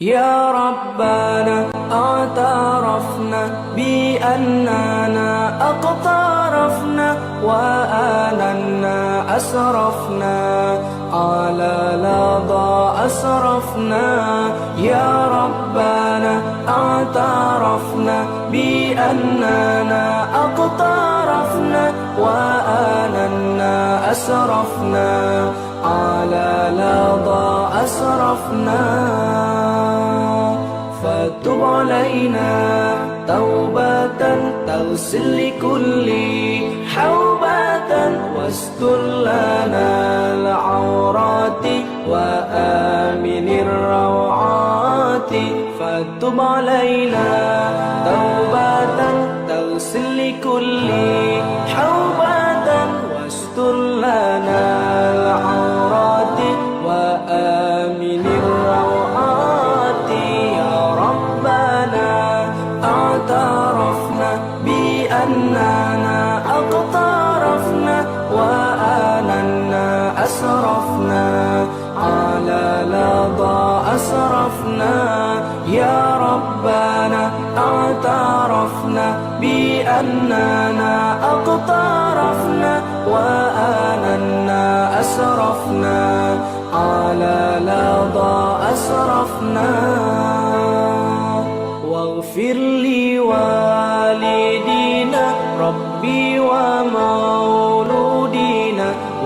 يا ربنا اعترفنا بأننا اقترفنا وآننا أسرفنا على لظى أسرفنا. يا ربنا اعترفنا بأننا اقترفنا وآننا أسرفنا على لظى أسرفنا. فتب علينا توبة تغسل لكل حوبة واستر لنا العورات وآمن الروعات. فتب علينا توبة تغسل لكل حوبة واستر لنا العورات وآمن الروعات. يا ربنا اعترفنا بأننا اقترفنا وآننا أسرفنا على لظى أسرفنا. يا ربنا اعترفنا بأننا اقترفنا وآننا أسرفنا على لظى أسرفنا. واغفر لوالدينا ربي ومولودينا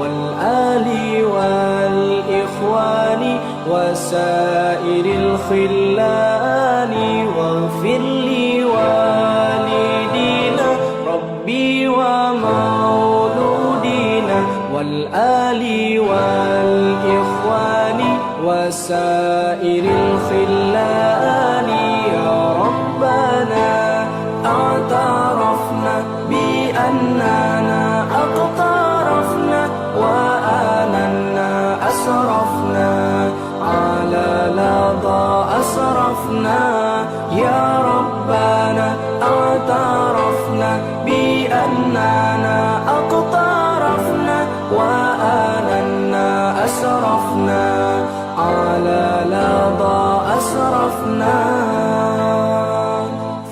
والآل والإخوان وسائر الخلان. واغفر لوالدينا ربي ومولودينا والآل والإخوان وسائر الخلان. يا ربنا اعترفنا بأننا اقترفنا وآننا أسرفنا على لظى أسرفنا. يا ربنا اعترفنا بأننا اقترفنا وآننا أسرفنا على لظى أسرفنا.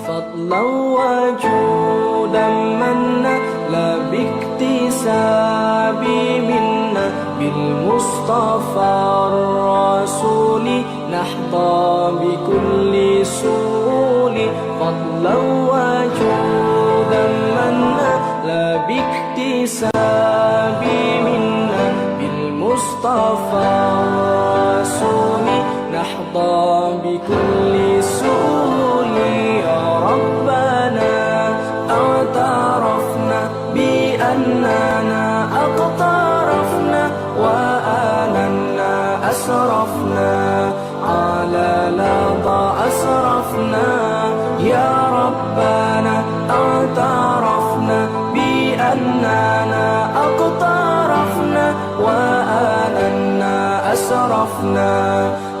فضلا وجودا منا لا باكتساب منا بالمصطفى الرسول نحظى بكل سول. فضلا وجودا منا لا باكتساب منا بالمصطفى الرسول نحظى بكل سول. يا ربنا اعترفنا بأننا اقترفنا وآننا أسرفنا على لظى أسرفنا. يا ربنا اعترفنا بأننا اقترفنا وآننا أسرفنا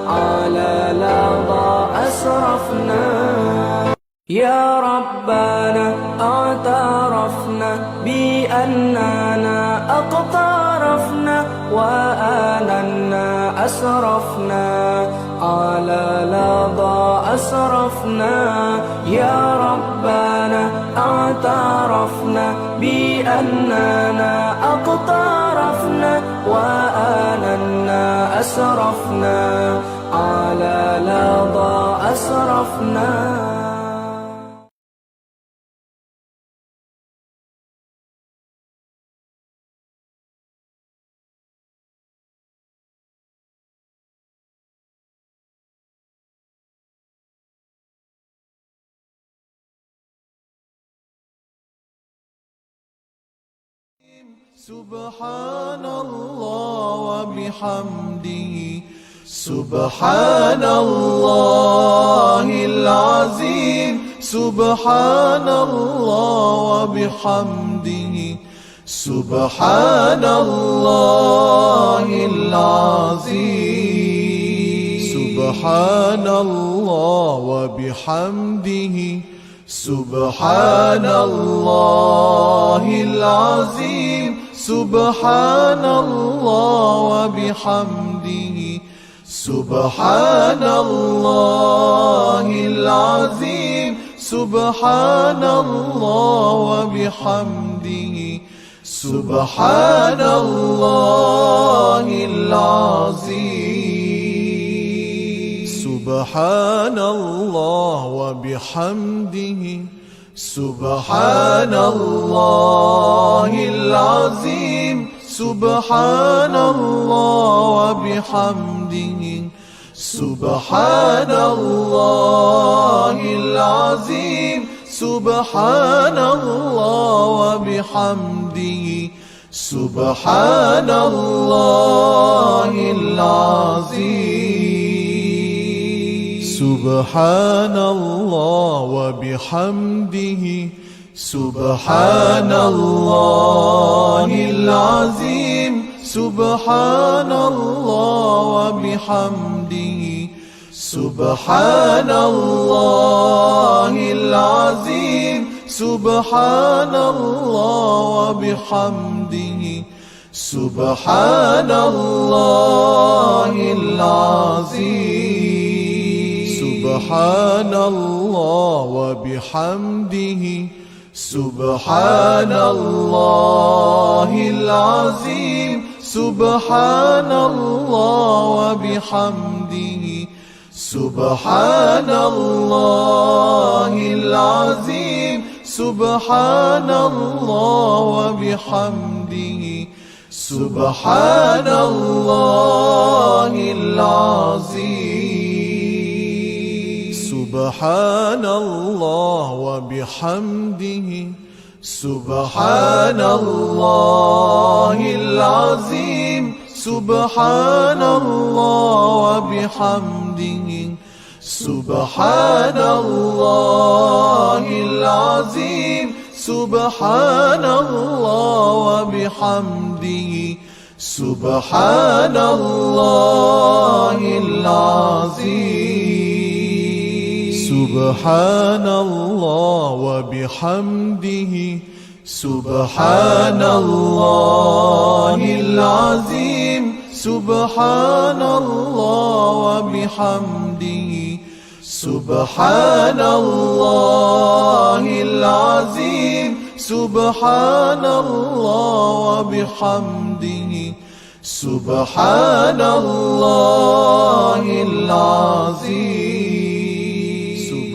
على لظى أسرفنا. يا ربنا اعترفنا بأننا اقترفنا وآننا أسرفنا على لظى أسرفنا. يا ربنا اعترفنا بأننا اقترفنا وآننا أسرفنا على لظى أسرفنا. سبحان الله وبحمده سبحان الله العظيم. سبحان الله وبحمده سبحان الله العظيم. سبحان الله وبحمده سبحان الله العظيم. سبحان الله وبحمده Subhanallahil azim, Subhanallah wa bihamdihi, Subhanallahil azim, Subhanallah wa bihamdihi, Subhanallahil azim, Subhanallah wa bihamdihi, Subhanallahil azim, Subhanallah wa bihamdihi, Subhanallahil azim, Subhanallah wa bihamdihi, Subhanallahil azim, Subhanallah wa bihamdihi, Subhanallahil azim, Subhanallah wa bihamdihi, Subhanallahil azim, Subhanallah wa bihamdihi, Subhanallahil azim, Subhanallah wa bihamdihi, Subhanallahil azim, Subhanallah wa bihamdihi, Subhanallahil azim, Subhanallah wa bihamdihi, Subhanallahil azim, Subhanallah wa bihamdihi, Subhanallahil azim, Subhanallah wa bihamdihi, Subhanallahil azim, Subhanallah wa bihamdihi, Subhanallahil azim, Subhanallah wa bihamdihi, Subhanallahil azim, Subhanallah wa bihamdihi, Subhanallahil azim,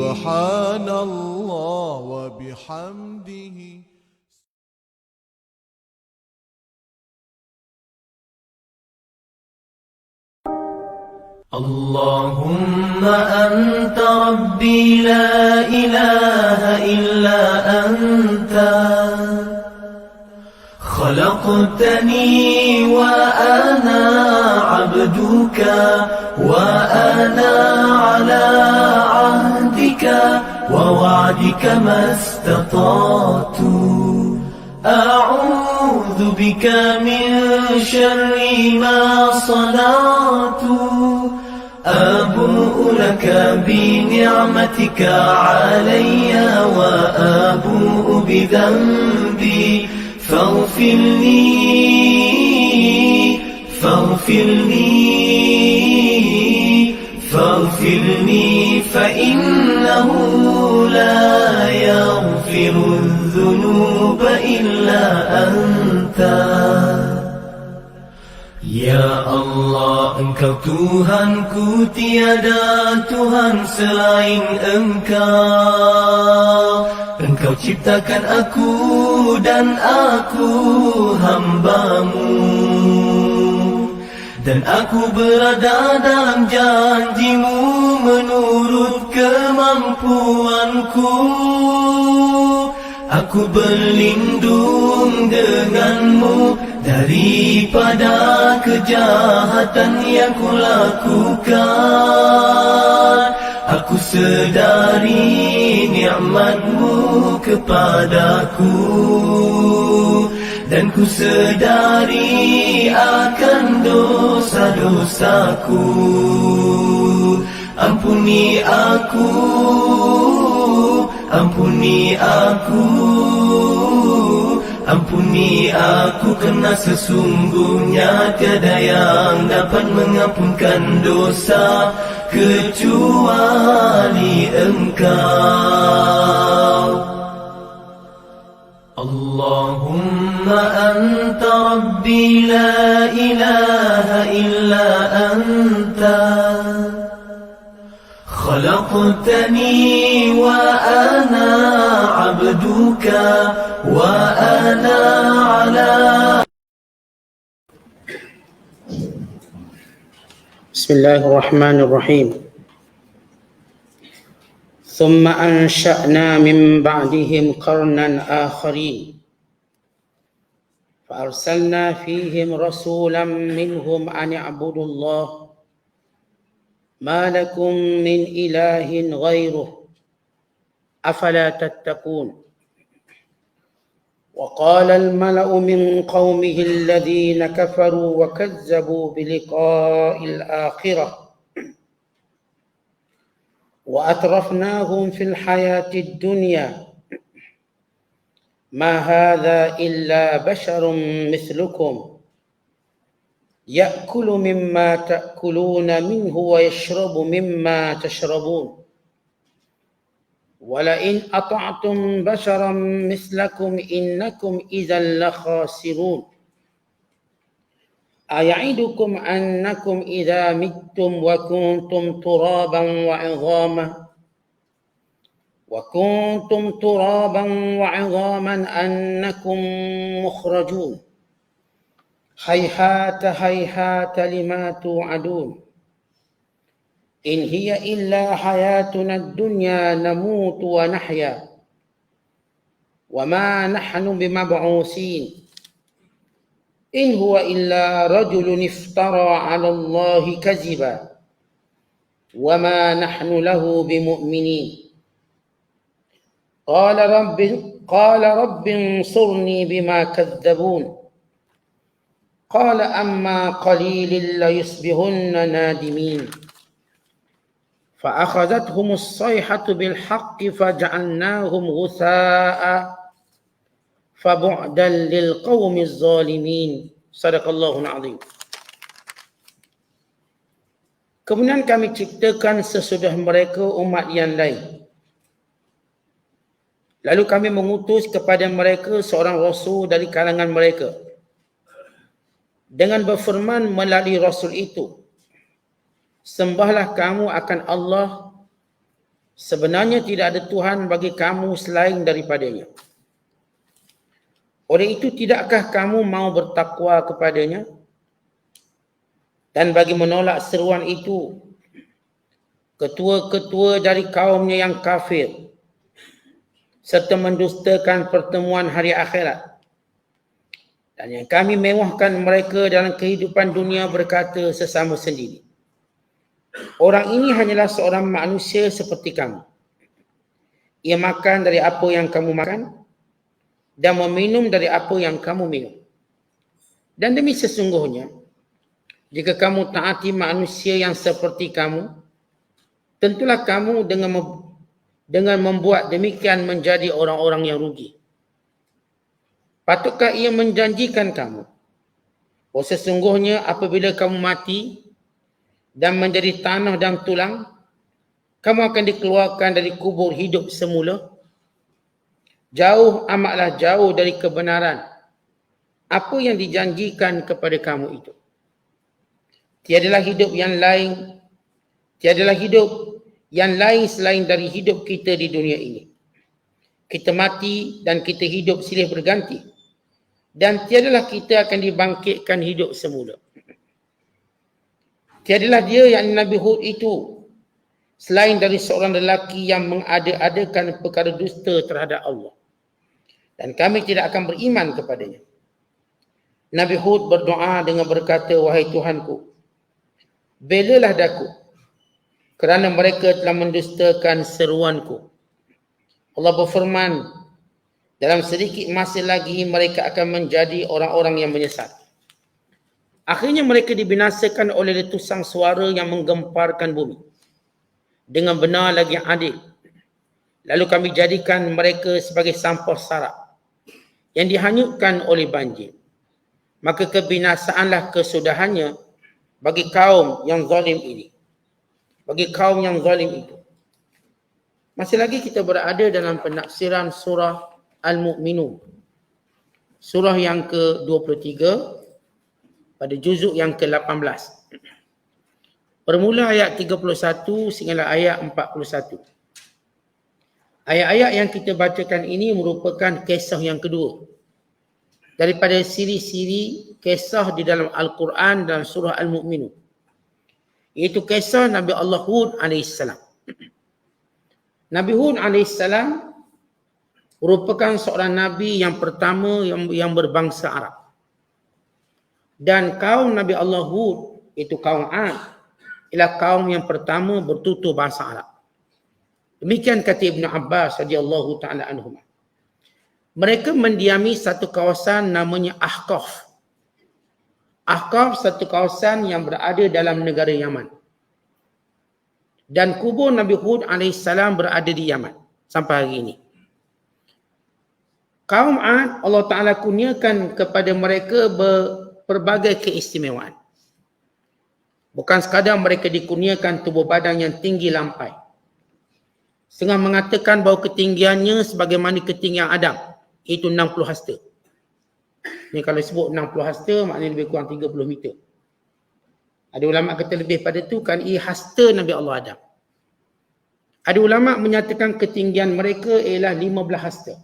Subhanallah wa bihamdihi. اللهم أنت ربي لا إله إلا أنت خلقتني وأنا عبدك وأنا على عهدك ووعدك ما استطعت أعوذ بك من شر ما صنعت أبوء لك بنعمتك علي وأبوء بذنبي فاغفر لي فإنه لا يغفر الذنوب إلا أنت. Ya Allah, Engkau Tuhanku, tiada Tuhan selain Engkau. Engkau ciptakan aku dan aku hamba-Mu, dan aku berada dalam janji-Mu menurut kemampuanku. Aku berlindung denganmu daripada kejahatan yang kulakukan. Aku sedari nikmat-Mu kepadaku, dan ku sedari akan dosa-dosaku. Ampuni aku, Ampuni aku kerana sesungguhnya tiada yang dapat mengampunkan dosa kecuali Engkau. Allahumma anta rabbi la ilaha illa anta khalaqtani wa ana abduka wa ana ala. Bismillahirrahmanirrahim. ثم أنشأنا من بعدهم قرنا آخرين فأرسلنا فيهم رسولا منهم أن اعبدوا الله ما لكم من إله غيره أفلا تتقون. وقال الملأ من قومه الذين كفروا وكذبوا بلقاء الآخرة وأترفناهم في الحياة الدنيا ما هذا إلا بشر مثلكم يأكل مما تأكلون منه ويشرب مما تشربون ولئن أطعتم بشرا مثلكم إنكم إذا لخاسرون أيعدكم أنكم إذا متم وكنتم ترابا وعظاما أنكم مخرجون هيهات هيهات لما توعدون إن هي إلا حياتنا الدنيا نموت ونحيا وما نحن بمبعوثين إن هو إلا رجل افترى على الله كذبا وما نحن له بمؤمنين قال رب انصرني بما كذبون قال أما قليل ليصبحن نادمين فأخذتهم الصيحة بالحق فجعلناهم غثاء فبعدا للقوم الظالمين. Sadaqallahul azim. Kemudian kami ciptakan sesudah mereka umat yang lain. Lalu kami mengutus kepada mereka seorang rasul dari kalangan mereka dengan berfirman melalui rasul itu, sembahlah kamu akan Allah, sebenarnya tidak ada Tuhan bagi kamu selain daripadanya. Oleh itu, tidakkah kamu mau bertakwa kepadanya? Dan bagi menolak seruan itu, ketua-ketua dari kaumnya yang kafir serta mendustakan pertemuan hari akhirat, dan yang kami mewahkan mereka dalam kehidupan dunia berkata sesama sendiri, orang ini hanyalah seorang manusia seperti kamu. Ia makan dari apa yang kamu makan dan meminum dari apa yang kamu minum. Dan demi sesungguhnya, jika kamu taati manusia yang seperti kamu, tentulah kamu dengan membuat demikian menjadi orang-orang yang rugi. Patutkah ia menjanjikan kamu, oh sesungguhnya apabila kamu mati dan menjadi tanah dan tulang, kamu akan dikeluarkan dari kubur hidup semula? Jauh, amatlah jauh dari kebenaran apa yang dijanjikan kepada kamu itu. Tiadalah hidup yang lain selain dari hidup kita di dunia ini. Kita mati dan kita hidup silih berganti, dan tiadalah kita akan dibangkitkan hidup semula. Tiadalah dia yang Nabi Hud itu selain dari seorang lelaki yang mengada-adakan perkara dusta terhadap Allah, dan kami tidak akan beriman kepadanya. Nabi Hud berdoa dengan berkata, wahai Tuhanku, belalah daku kerana mereka telah mendustakan seruanku. Allah berfirman, dalam sedikit masa lagi mereka akan menjadi orang-orang yang menyesat. Akhirnya mereka dibinasakan oleh letusan suara yang menggemparkan bumi dengan benar lagi yang adil. Lalu kami jadikan mereka sebagai sampah sarap yang dihanyutkan oleh banjir. Maka kebinasaanlah kesudahannya bagi kaum yang zalim ini. Bagi kaum yang zalim itu. Masih lagi kita berada dalam penafsiran surah Al-Mu'minun. Surah yang ke-23 pada juzuk yang ke-18. Bermula ayat 31 sehinggalah ayat 41. Ayat-ayat yang kita bacakan ini merupakan kisah yang kedua daripada siri-siri kisah di dalam Al-Quran dalam surah Al-Mu'minun. Iaitu kisah Nabi Allah Hud AS. Nabi Hud AS merupakan seorang Nabi yang pertama yang berbangsa Arab. Dan kaum Nabi Allah Hud, itu kaum Ad, ialah kaum yang pertama bertutur bahasa Arab. Demikian kata Ibn Abbas radhiyallahu ta'ala anhum. Mereka mendiami satu kawasan namanya Ahqaf. Ahqaf satu kawasan yang berada dalam negara Yaman. Dan kubur Nabi Hud AS berada di Yaman sampai hari ini. Kaum Ad, Allah Ta'ala kurniakan kepada mereka berbagai keistimewaan. Bukan sekadar mereka dikurniakan tubuh badan yang tinggi lampai. Setengah mengatakan bahawa ketinggiannya sebagaimana ketinggian Adam, iaitu 60 hasta. Ini kalau sebut 60 hasta, maknanya lebih kurang 30 meter. Ada ulama kata lebih pada itu kan ia hasta Nabi Allah Adam. Ada ulama menyatakan ketinggian mereka ialah 15 hasta.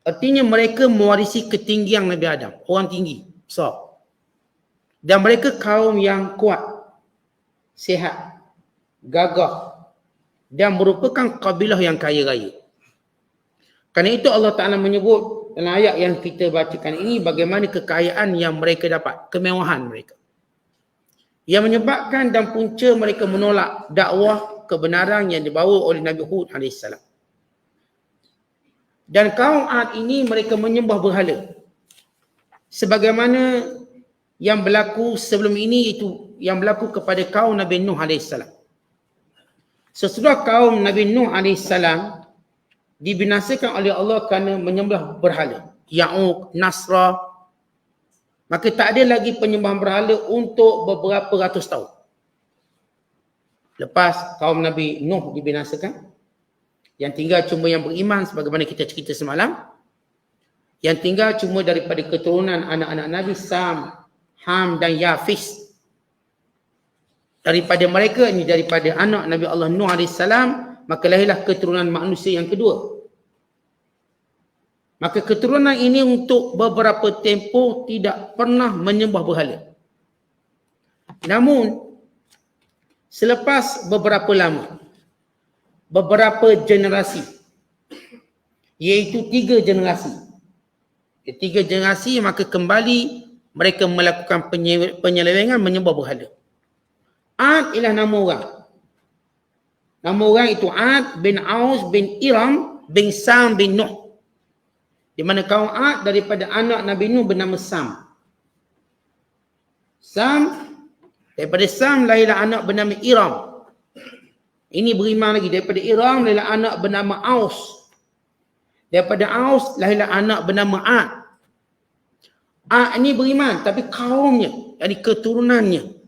Artinya mereka mewarisi ketinggian Nabi Adam. Orang tinggi, besar. Dan mereka kaum yang kuat, sihat, gagah dan merupakan kabilah yang kaya raya. Kerana itu Allah Ta'ala menyebut dalam ayat yang kita bacakan ini bagaimana kekayaan yang mereka dapat, kemewahan mereka. Yang menyebabkan dan punca mereka menolak dakwah kebenaran yang dibawa oleh Nabi Hud AS. Dan kaum Ad ini mereka menyembah berhala. Sebagaimana yang berlaku sebelum ini, itu yang berlaku kepada kaum Nabi Nuh AS. Sesudah kaum Nabi Nuh AS dibinasakan oleh Allah kerana menyembah berhala. Ya'uq, Nasra. Maka tak ada lagi penyembahan berhala untuk beberapa ratus tahun. Lepas kaum Nabi Nuh dibinasakan, yang tinggal cuma yang beriman sebagaimana kita cerita semalam. Yang tinggal cuma daripada keturunan anak-anak Nabi Sam, Ham dan Yafis. Daripada mereka ini, daripada anak Nabi Allah Nuh AS, maka lahirlah keturunan manusia yang kedua. Maka keturunan ini untuk beberapa tempoh tidak pernah menyembah berhala. Namun selepas beberapa lama, beberapa generasi, iaitu 3 generasi. 3 generasi, maka kembali mereka melakukan penyelewengan menyembah berhala. Ad ialah nama orang. Nama orang itu Ad bin Aus bin Iram bin Sam bin Nuh. Di mana kaum Ad daripada anak Nabi Nuh bernama Sam. Daripada Sam lahirlah anak bernama Iram. Ini beriman lagi. Daripada Iram lahirlah anak bernama Aus. Daripada Aus lahirlah anak bernama Ad. Ad ini beriman, tapi kaumnya, yakni keturunannya,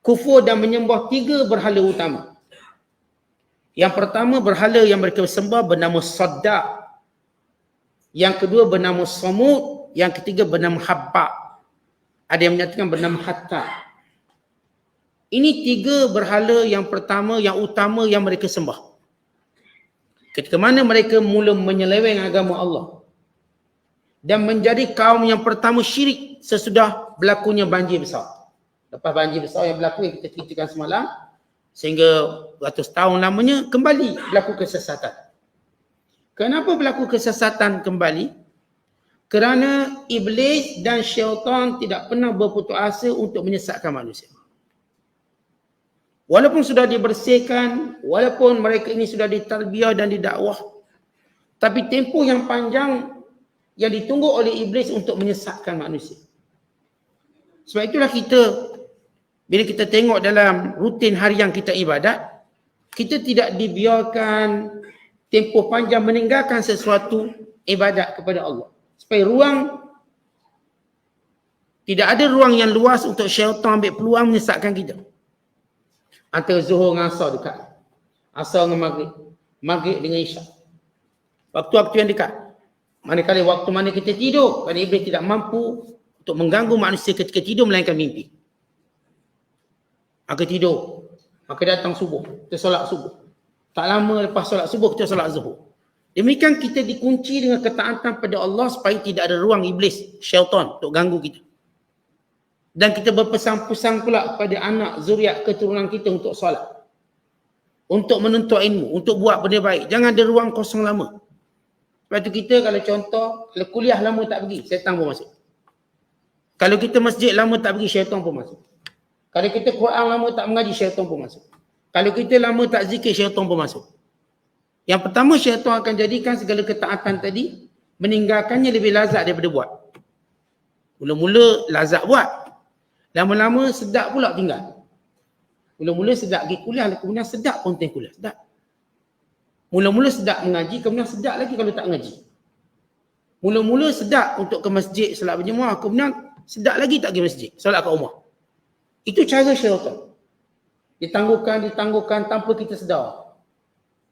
kufur dan menyembah 3 berhala utama. Yang pertama, berhala yang mereka sembah bernama Saddaq. Yang kedua bernama Samud. Yang ketiga bernama Habba. Ada yang menyatakan bernama Hatta. Ini 3 berhala yang pertama, yang utama yang mereka sembah. Ketika mana mereka mula menyeleweng agama Allah. Dan menjadi kaum yang pertama syirik sesudah berlakunya banjir besar. Lepas banjir besar yang berlaku yang kita ceritakan semalam, sehingga ratus tahun lamanya kembali berlaku kesesatan. Kenapa berlaku kesesatan kembali? Kerana iblis dan syaitan tidak pernah berputus asa untuk menyesatkan manusia. Walaupun sudah dibersihkan, walaupun mereka ini sudah ditarbiyah dan didakwah, tapi tempoh yang panjang yang ditunggu oleh iblis untuk menyesatkan manusia. Sebab itulah kita, bila kita tengok dalam rutin harian kita ibadat, kita tidak dibiarkan tempoh panjang meninggalkan sesuatu ibadat kepada Allah. Supaya tidak ada ruang yang luas untuk syaitan ambil peluang menyesatkan kita. Antara Zuhur dengan Asar dekat. Asar dengan Maghrib. Maghrib dengan Isyak. Waktu-waktu yang dekat. Manakala waktu mana kita tidur, kerana iblis tidak mampu untuk mengganggu manusia ketika tidur melainkan mimpi. Maka tidur. Maka datang subuh. Kita solat subuh. Tak lama lepas solat subuh, kita solat zuhur. Demikian kita dikunci dengan ketaatan pada Allah supaya tidak ada ruang iblis, syaitan untuk ganggu kita. Dan kita berpesan-pesan pula kepada anak, zuriat, keturunan kita untuk solat. Untuk menuntut ilmu, untuk buat benda baik. Jangan ada ruang kosong lama. Sebab tu kita kalau contoh, kalau kuliah lama tak pergi, syaitan pun masuk. Kalau kita masjid lama tak pergi, syaitan pun masuk. Kalau kita Quran lama tak mengaji, syaitan pun masuk. Kalau kita lama tak zikir, syaitan pun masuk. Yang pertama, syaitan akan jadikan segala ketaatan tadi, meninggalkannya lebih lazat daripada buat. Mula-mula lazat buat. Lama-lama sedap pula tinggal. Mula-mula sedap pergi kuliah, kemudian sedap pun tengok kuliah. Sedap. Mula-mula sedap mengaji, kemudian sedap lagi kalau tak mengaji. Mula-mula sedap untuk ke masjid solat berjemaah, kemudian sedap lagi tak pergi masjid, solat kat rumah. Itu cara syaitan. Ditangguhkan tanpa kita sedar.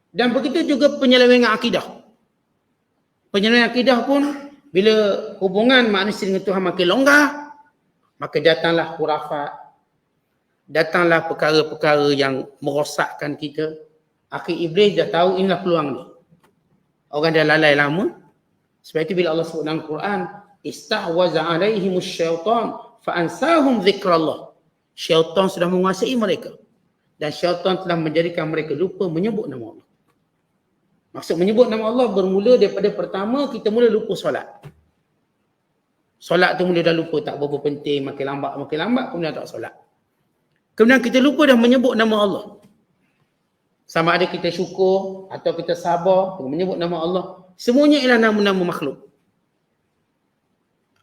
Dan begitu juga penyelewengan akidah. Penyelewengan akidah pun bila hubungan manusia dengan Tuhan makin longgar, maka datanglah khurafat, datanglah perkara-perkara yang merosakkan kita. Akhir iblis dah tahu inilah peluang ni. Orang dah lalai lama. Sebab itu bila Allah sebut dalam Quran, istahwaza alaihimus syaitan fa'ansahum zikrallah. Syaitan sudah menguasai mereka. Dan syaitan telah menjadikan mereka lupa menyebut nama Allah. Maksud menyebut nama Allah bermula daripada pertama kita mula lupa solat. Solat tu mula dah lupa, tak berapa penting, makin lambat kemudian tak solat. Kemudian kita lupa dah menyebut nama Allah. Sama ada kita syukur atau kita sabar dengan menyebut nama Allah. Semuanya ialah nama-nama makhluk.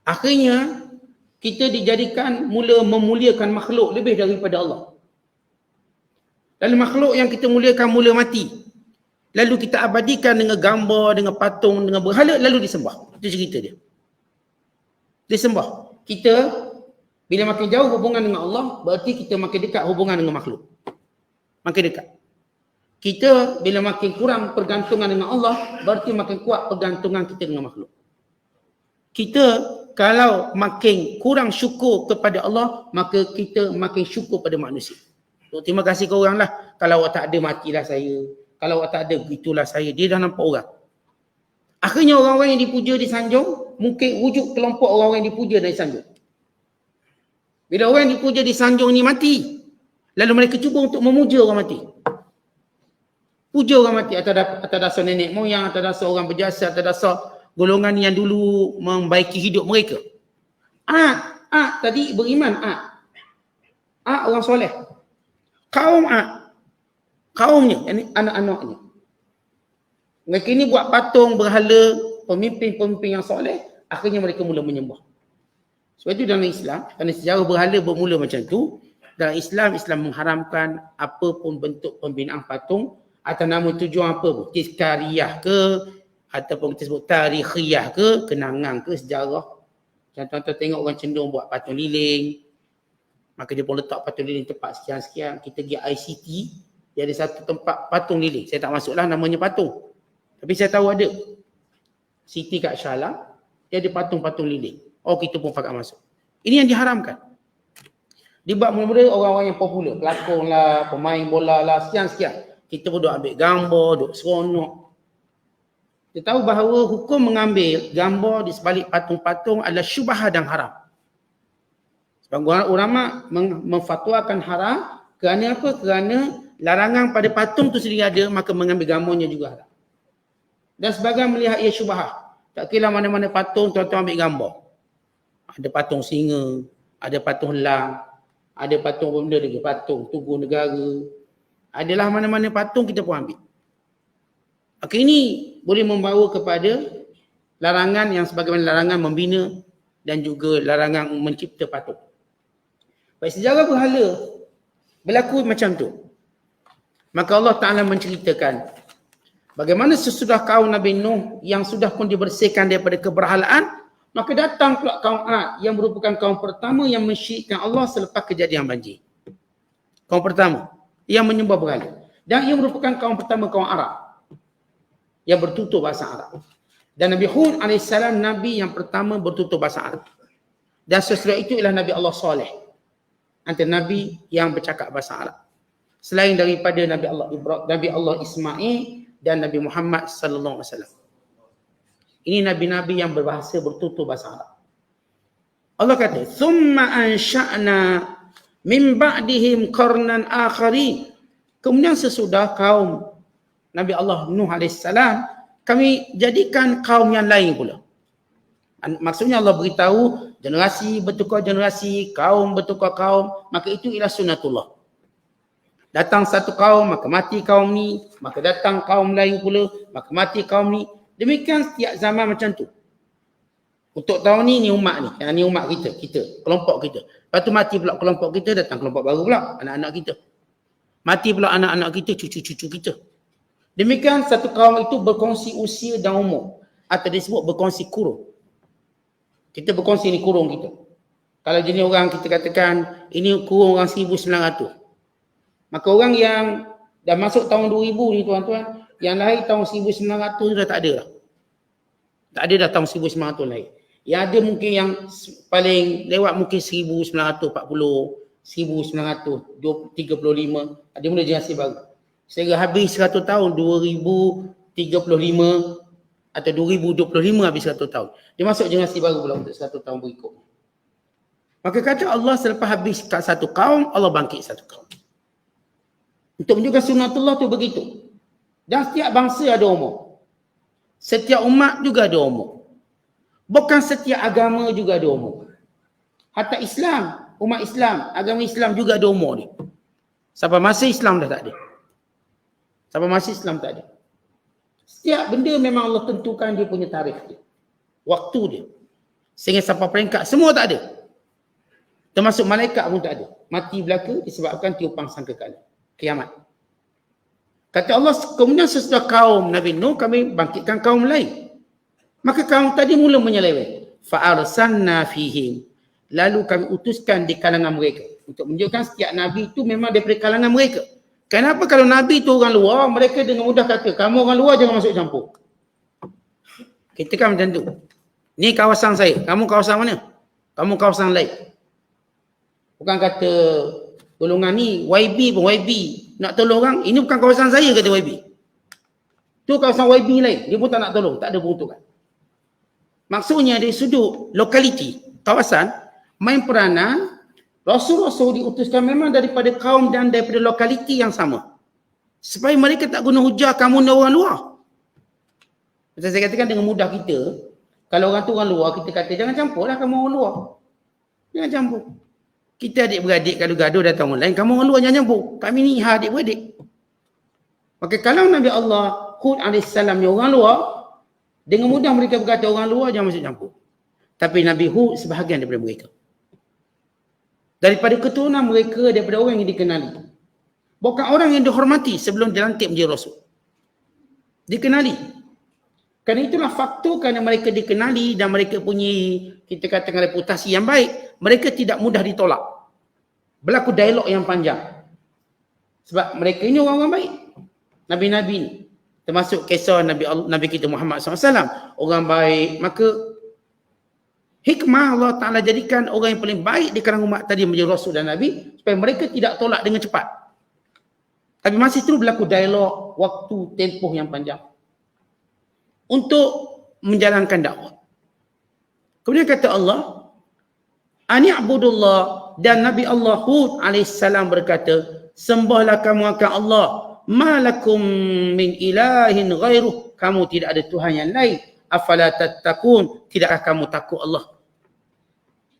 Akhirnya kita dijadikan mula memuliakan makhluk lebih daripada Allah. Lalu makhluk yang kita muliakan mula mati. Lalu kita abadikan dengan gambar, dengan patung, dengan berhala, lalu disembah. Itu cerita dia. Disembah. Kita bila makin jauh hubungan dengan Allah, berarti kita makin dekat hubungan dengan makhluk. Makin dekat. Kita bila makin kurang pergantungan dengan Allah, berarti makin kuat pergantungan kita dengan makhluk. Kita kalau makin kurang syukur kepada Allah, maka kita makin syukur pada manusia. Terima kasih ke orang lah. Kalau awak tak ada, matilah saya. Kalau awak tak ada, itulah saya. Dia dah nampak orang. Akhirnya orang-orang yang dipuja disanjung, mungkin wujud kelompok orang-orang yang dipuja dan disanjung. Bila orang yang dipuja disanjung ni mati, lalu mereka cuba untuk memuja orang mati. Puja orang mati atas dasar nenek moyang, atas dasar orang berjasa, atas dasar golongan yang dulu membaiki hidup mereka. Tadi beriman, orang soleh. Kaumnya, ini anak-anaknya. Mereka ini buat patung, berhala, pemimpin-pemimpin yang soleh, akhirnya mereka mula menyembah. Sebab itu dalam Islam, kerana sejarah berhala bermula macam tu, dalam Islam mengharamkan apa pun bentuk pembinaan patung atas nama tujuan apa pun. Tizkariyah ke, ataupun kita sebut tarikhiyah ke, kenangan ke, sejarah. Contoh-contoh tengok orang cenderung buat patung lilin, maka dia pun letak patung lilin tempat sekian-sekian. Kita pergi ICT, dia ada satu tempat patung lilin. Saya tak masuklah namanya patung. Tapi saya tahu ada. Siti kat Shala, dia ada patung-patung lilin. Oh, kita pun pakat masuk. Ini yang diharamkan. Dibuat mula-mula orang-orang yang popular. Pelakon lah, pemain bola lah, sekian-sekian. Kita pun duk ambil gambar, duk seronok. Kita tahu bahawa hukum mengambil gambar di sebalik patung-patung adalah syubhah dan haram. Sebab ulama memfatwakan haram kerana apa? Kerana larangan pada patung tu sendiri ada, maka mengambil gambarnya juga haram. Dan sebagian melihat ia syubhah. Tak kira mana-mana patung, tuan-tuan ambil gambar. Ada patung singa, ada patung elang, ada patung benda lagi, patung Tugu Negara. Adalah mana-mana patung kita pun ambil. Okey, ini boleh membawa kepada larangan yang sebagaimana larangan membina dan juga larangan mencipta patung. Baik, sejarah berhala berlaku macam tu. Maka Allah Ta'ala menceritakan Bagaimana sesudah kaum Nabi Nuh yang sudah pun dibersihkan daripada keberhalaan, maka datang pula kaum Ad yang merupakan kaum pertama yang mensyirikkan Allah selepas kejadian banjir. Kaum pertama yang menyembah berhala. Dan ia merupakan kaum pertama kaum Arab yang bertutur bahasa Arab. Dan Nabi Hud AS Nabi yang pertama bertutur bahasa Arab. Dan sesudah itu ialah Nabi Allah Saleh, antara Nabi yang bercakap bahasa Arab. Selain daripada Nabi Allah Ibrahim, Nabi Allah Ismail dan Nabi Muhammad sallallahu alaihi wasallam. Ini nabi-nabi yang berbahasa bertutur bahasa Arab. Allah kata, "Tsumma ansha'na min ba'dihim qarnan akharin." Kemudian sesudah kaum Nabi Allah Nuh AS, kami jadikan kaum yang lain pula. Maksudnya Allah beritahu generasi bertukar generasi, kaum bertukar kaum, maka itu ialah sunnatullah. Datang satu kaum, maka mati kaum ni, maka datang kaum lain pula, maka mati kaum ni. Demikian setiap zaman macam tu. Untuk tahun ni umat ni, yang ni umat kita, kelompok kita. Lepas tu mati pula kelompok kita, datang kelompok baru pula, anak-anak kita. Mati pula anak-anak kita, cucu-cucu kita. Demikian satu kaum itu berkongsi usia dan umur, atau disebut berkongsi kurung. Kita berkongsi ni kurung kita. Kalau jenis orang kita katakan ini kurung orang 1900. Maka orang yang dah masuk tahun 2000 ni tuan-tuan, yang lahir tahun 1900 dah tak ada dah. Tak ada dah tahun 1900 lahir. Yang ada mungkin yang paling lewat mungkin 1940, 1935, ada mula generasi baru. Sehingga habis 100 tahun, 2035 atau 2025 habis 100 tahun. Dia masuk generasi baru pula untuk 100 tahun berikutnya. Maka kata Allah selepas habis satu kaum, Allah bangkit satu kaum. Untuk menunjukkan sunnatullah tu begitu. Dan setiap bangsa ada umur. Setiap umat juga ada umur. Bukan setiap agama juga ada umur. Hatta Islam, umat Islam, agama Islam juga ada umur ni. Sampai masa Islam dah tak ada. Sampai masa Islam tak ada. Setiap benda memang Allah tentukan dia punya tarikh dia. Waktu dia. Sehingga sampai peringkat semua tak ada. Termasuk malaikat pun tak ada. Mati belaka disebabkan tiupan sangkakala. Kiamat. Kata Allah, kemudian sesudah kaum Nabi Nuh, kami bangkitkan kaum lain. Maka kaum tadi mula menyeleweng. Fa'arsalna fihim. Lalu kami utuskan di kalangan mereka. Untuk menunjukkan setiap Nabi itu memang daripada kalangan mereka. Kenapa kalau Nabi itu orang luar, mereka dengan mudah kata, kamu orang luar jangan masuk campur. Kita kan macam tu. Ni kawasan saya, kamu kawasan mana? Kamu kawasan lain. Bukan kata golongan ni YB pun YB nak tolong orang, ini bukan kawasan saya kata YB. Tu kawasan YB lain, dia pun tak nak tolong, tak ada peruntukan. Maksudnya dari sudut lokaliti, kawasan, main peranan, Rasul-Rasul diutuskan memang daripada kaum dan daripada lokaliti yang sama. Supaya mereka tak guna hujah kamu ni orang luar. Macam saya katakan dengan mudah kita, kalau orang tu orang luar, kita kata jangan campur lah kamu orang luar. Jangan campur. Kita adik-beradik gaduh-gaduh datang orang lain, kamu orang luar jangan campur. Kami ni adik-beradik. Maka kalau Nabi Allah Hud AS ni orang luar, dengan mudah mereka berkata orang luar jangan masuk campur. Tapi Nabi Hud sebahagian daripada mereka. Daripada keturunan mereka, daripada orang yang dikenali. Bukan orang yang dihormati sebelum dilantik menjadi Rasul. Dikenali. Kerana itulah faktor kerana mereka dikenali dan mereka punya, kita katakan reputasi yang baik, mereka tidak mudah ditolak. Berlaku dialog yang panjang. Sebab mereka ini orang-orang baik. Nabi-Nabi ni. Termasuk kisah Nabi kita Muhammad SAW. Orang baik. Maka hikmah Allah Ta'ala jadikan orang yang paling baik di kalangan umat tadi menjadi Rasul dan Nabi. Supaya mereka tidak tolak dengan cepat. Tapi masih terus berlaku dialog, waktu, tempoh yang panjang. Untuk menjalankan dakwah. Kemudian kata Allah, Ani'budullah, dan Nabi Allah Hud AS berkata, sembahlah kamu akan Allah, malakum min ilahin ghairuh, kamu tidak ada Tuhan yang lain, afala tattaqun, tidakkah kamu takut Allah?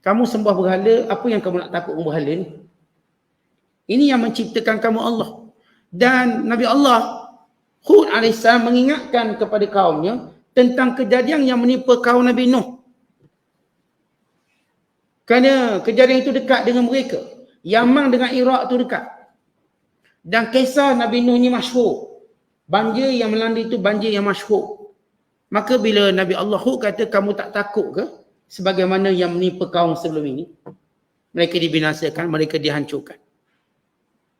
Kamu sembah berhala, apa yang kamu nak takut berhala ni? Ini yang menciptakan kamu Allah. Dan Nabi Allah Hud AS mengingatkan kepada kaumnya tentang kejadian yang menimpa kaum Nabi Nuh. Kerana kejadian itu dekat dengan mereka. Yaman dengan Iraq itu dekat. Dan kisah Nabi Nuh ni masyhur. Banjir yang melanda itu banjir yang masyhur. Maka bila Nabi Allah Hud kata kamu tak takut ke sebagaimana yang menimpa kaum sebelum ini? Mereka dibinasakan, mereka dihancurkan.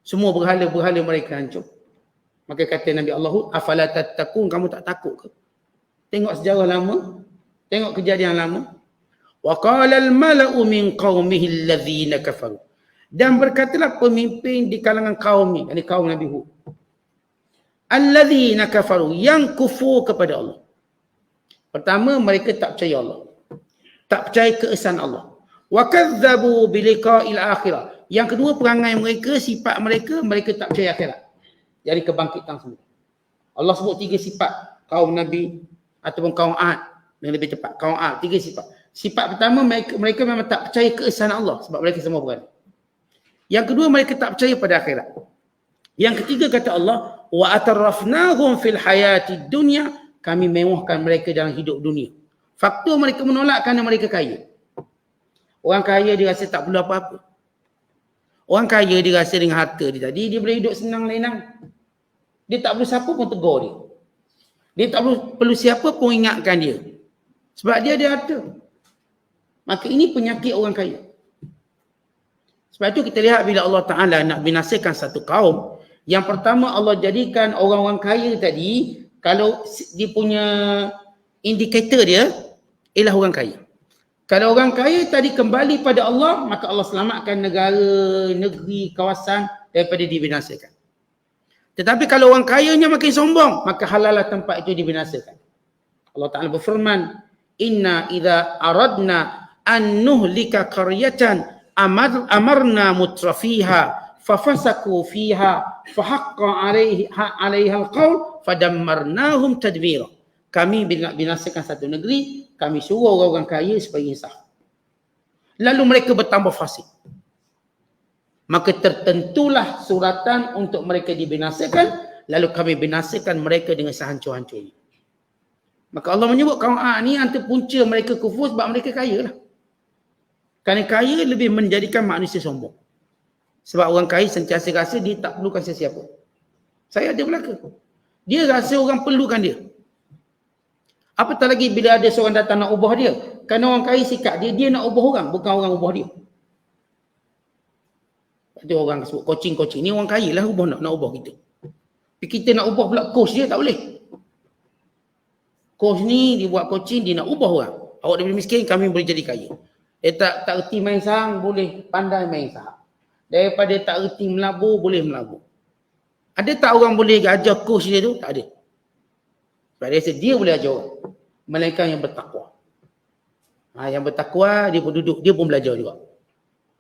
Semua berhala-berhala mereka hancur. Maka kata Nabi Allah Hud, afala tattaqun, kamu tak takut ke? Tengok sejarah lama, tengok kejadian lama. Wa qala al-mala'u min qaumihi alladhina kafaru. Dan berkatalah pemimpin di kalangan kaum ni, yakni kaum Nabi Hud. Alladhina kafaru, yang kufur kepada Allah. Pertama, mereka tak percaya Allah. Tak percaya keesaan Allah. Wa kadzabu bi liqa'il akhirah. Yang kedua, perangai mereka, sifat mereka, mereka tak percaya akhirat. Jadi kebangkitan semua. Allah sebut 3 sifat kaum Nabi ataupun kaum Ad, yang lebih tepat kaum Ad, 3 sifat. Sifat pertama, mereka memang tak percaya keesaan Allah sebab mereka semua berada. Yang kedua, mereka tak percaya pada akhirat. Yang ketiga kata Allah, wa atarrafnahum fil hayati dunya, kami mewahkan mereka dalam hidup dunia. Faktor mereka menolak kerana mereka kaya. Orang kaya dia rasa tak perlu apa-apa. Orang kaya dia rasa dengan harta dia tadi dia boleh hidup senang lenang. Dia tak perlu siapa pun tegur dia. Dia tak perlu siapa pun ingatkan dia. Sebab dia ada harta. Maka ini penyakit orang kaya. Sebab itu kita lihat bila Allah Ta'ala nak binasakan satu kaum, yang pertama Allah jadikan orang-orang kaya tadi, kalau dia punya indikator dia ialah orang kaya. Kalau orang kaya tadi kembali pada Allah, maka Allah selamatkan negara, negeri, kawasan daripada dibinasakan. Tetapi kalau orang kayanya makin sombong, maka halalah tempat itu dibinasakan. Allah Ta'ala berfirman, inna idza aradna an nuhlika qaryatan amarna mutrafiha fafasaku fiha fahaqqa alaiha alqaul fadammarnahum tadbira. Kami bila nak binasakan satu negeri, kami suruh orang-orang kaya supaya insaf. Lalu mereka bertambah fasik. Maka tertentulah suratan untuk mereka dibinasakan, lalu kami binasakan mereka dengan sehancur-hancurnya. Maka Allah menyebut kaum Ad ni antara punca mereka kufur sebab mereka kaya lah. Kerana kaya lebih menjadikan manusia sombong. Sebab orang kaya sentiasa rasa dia tak perlukan sesiapa. Saya ada belaka. Dia rasa orang perlukan dia. Apatah lagi bila ada seorang datang nak ubah dia. Kerana orang kaya sikap dia nak ubah orang, bukan orang ubah dia. Ada orang sebut coaching. Ni orang kaya lah ubah nak ubah kita. Tapi kita nak ubah pula coach dia tak boleh. Coach ni dia buat coaching, dia nak ubah orang. Awak daripada miskin, kami boleh jadi kaya. Dia tak erti main sahang, boleh pandai main sahang. Daripada tak erti melabur, boleh melabur. Ada tak orang boleh ajar coach dia tu? Tak ada. Sebab dia rasa dia boleh ajar orang. Melainkan yang bertakwa. Yang bertakwa, dia pun duduk, dia pun belajar juga.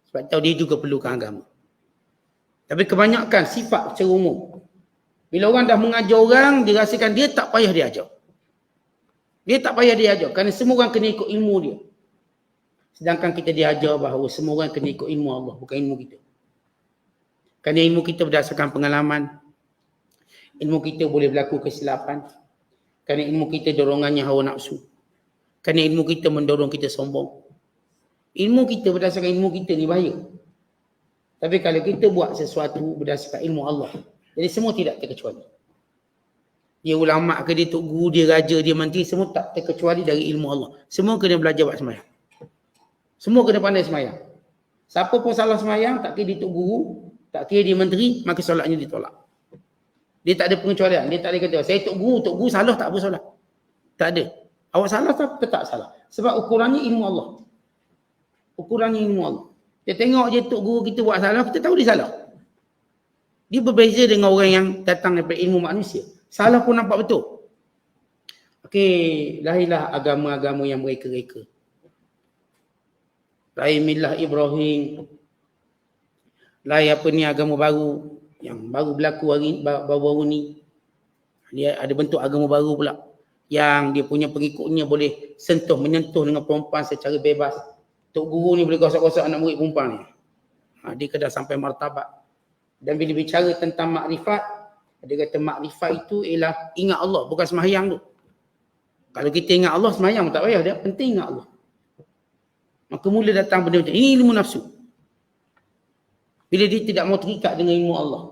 Sebab tahu dia juga perlukan agama. Tapi kebanyakan sifat secara umum. Bila orang dah mengajar orang, dia rasakan dia tak payah dia ajar. Dia tak payah dia ajar. Kerana semua orang kena ikut ilmu dia. Sedangkan kita diajar bahawa semua orang kena ikut ilmu Allah, bukan ilmu kita. Kerana ilmu kita berdasarkan pengalaman. Ilmu kita boleh berlaku kesilapan. Kerana ilmu kita dorongannya hawa nafsu. Kerana ilmu kita mendorong kita sombong. Ilmu kita berdasarkan ilmu kita ni bahaya. Tapi kalau kita buat sesuatu berdasarkan ilmu Allah, jadi semua tidak terkecuali. Dia ulama ke, dia tok guru, dia raja, dia menteri, semua tak terkecuali dari ilmu Allah. Semua kena belajar buat sembahyang. Semua kena pandai sembahyang. Siapa pun salah sembahyang, tak kira dia tok guru, tak kira dia menteri, maka solatnya ditolak. Dia tak ada pengecualian. Dia tak ada kata, saya tok guru salah tak apa solat. Tak ada. Awak salah tetap salah. Sebab ukurannya ilmu Allah. Ukurannya ilmu Allah. Dia tengok je tok guru kita buat salah, kita tahu dia salah. Dia berbeza dengan orang yang datang daripada ilmu manusia. Salah pun nampak betul. Okey, lahirlah agama-agama yang mereka-reka. Lahir millah Ibrahim. Lahir apa ni agama baru yang baru berlaku baru-baru ni. Dia ada bentuk agama baru pula. Yang dia punya pengikutnya boleh menyentuh dengan perempuan secara bebas. Tok guru ni boleh gosok-gosok anak murid perempuan ni. Dia kena sampai martabat. Dan bila bicara tentang makrifat, dia kata makrifat itu ialah ingat Allah, bukan sembahyang tu. Kalau kita ingat Allah, sembahyang tak payah, dia penting ingat Allah. Maka mula datang benda macam ini, ilmu nafsu. Bila dia tidak mau terikat dengan ilmu Allah.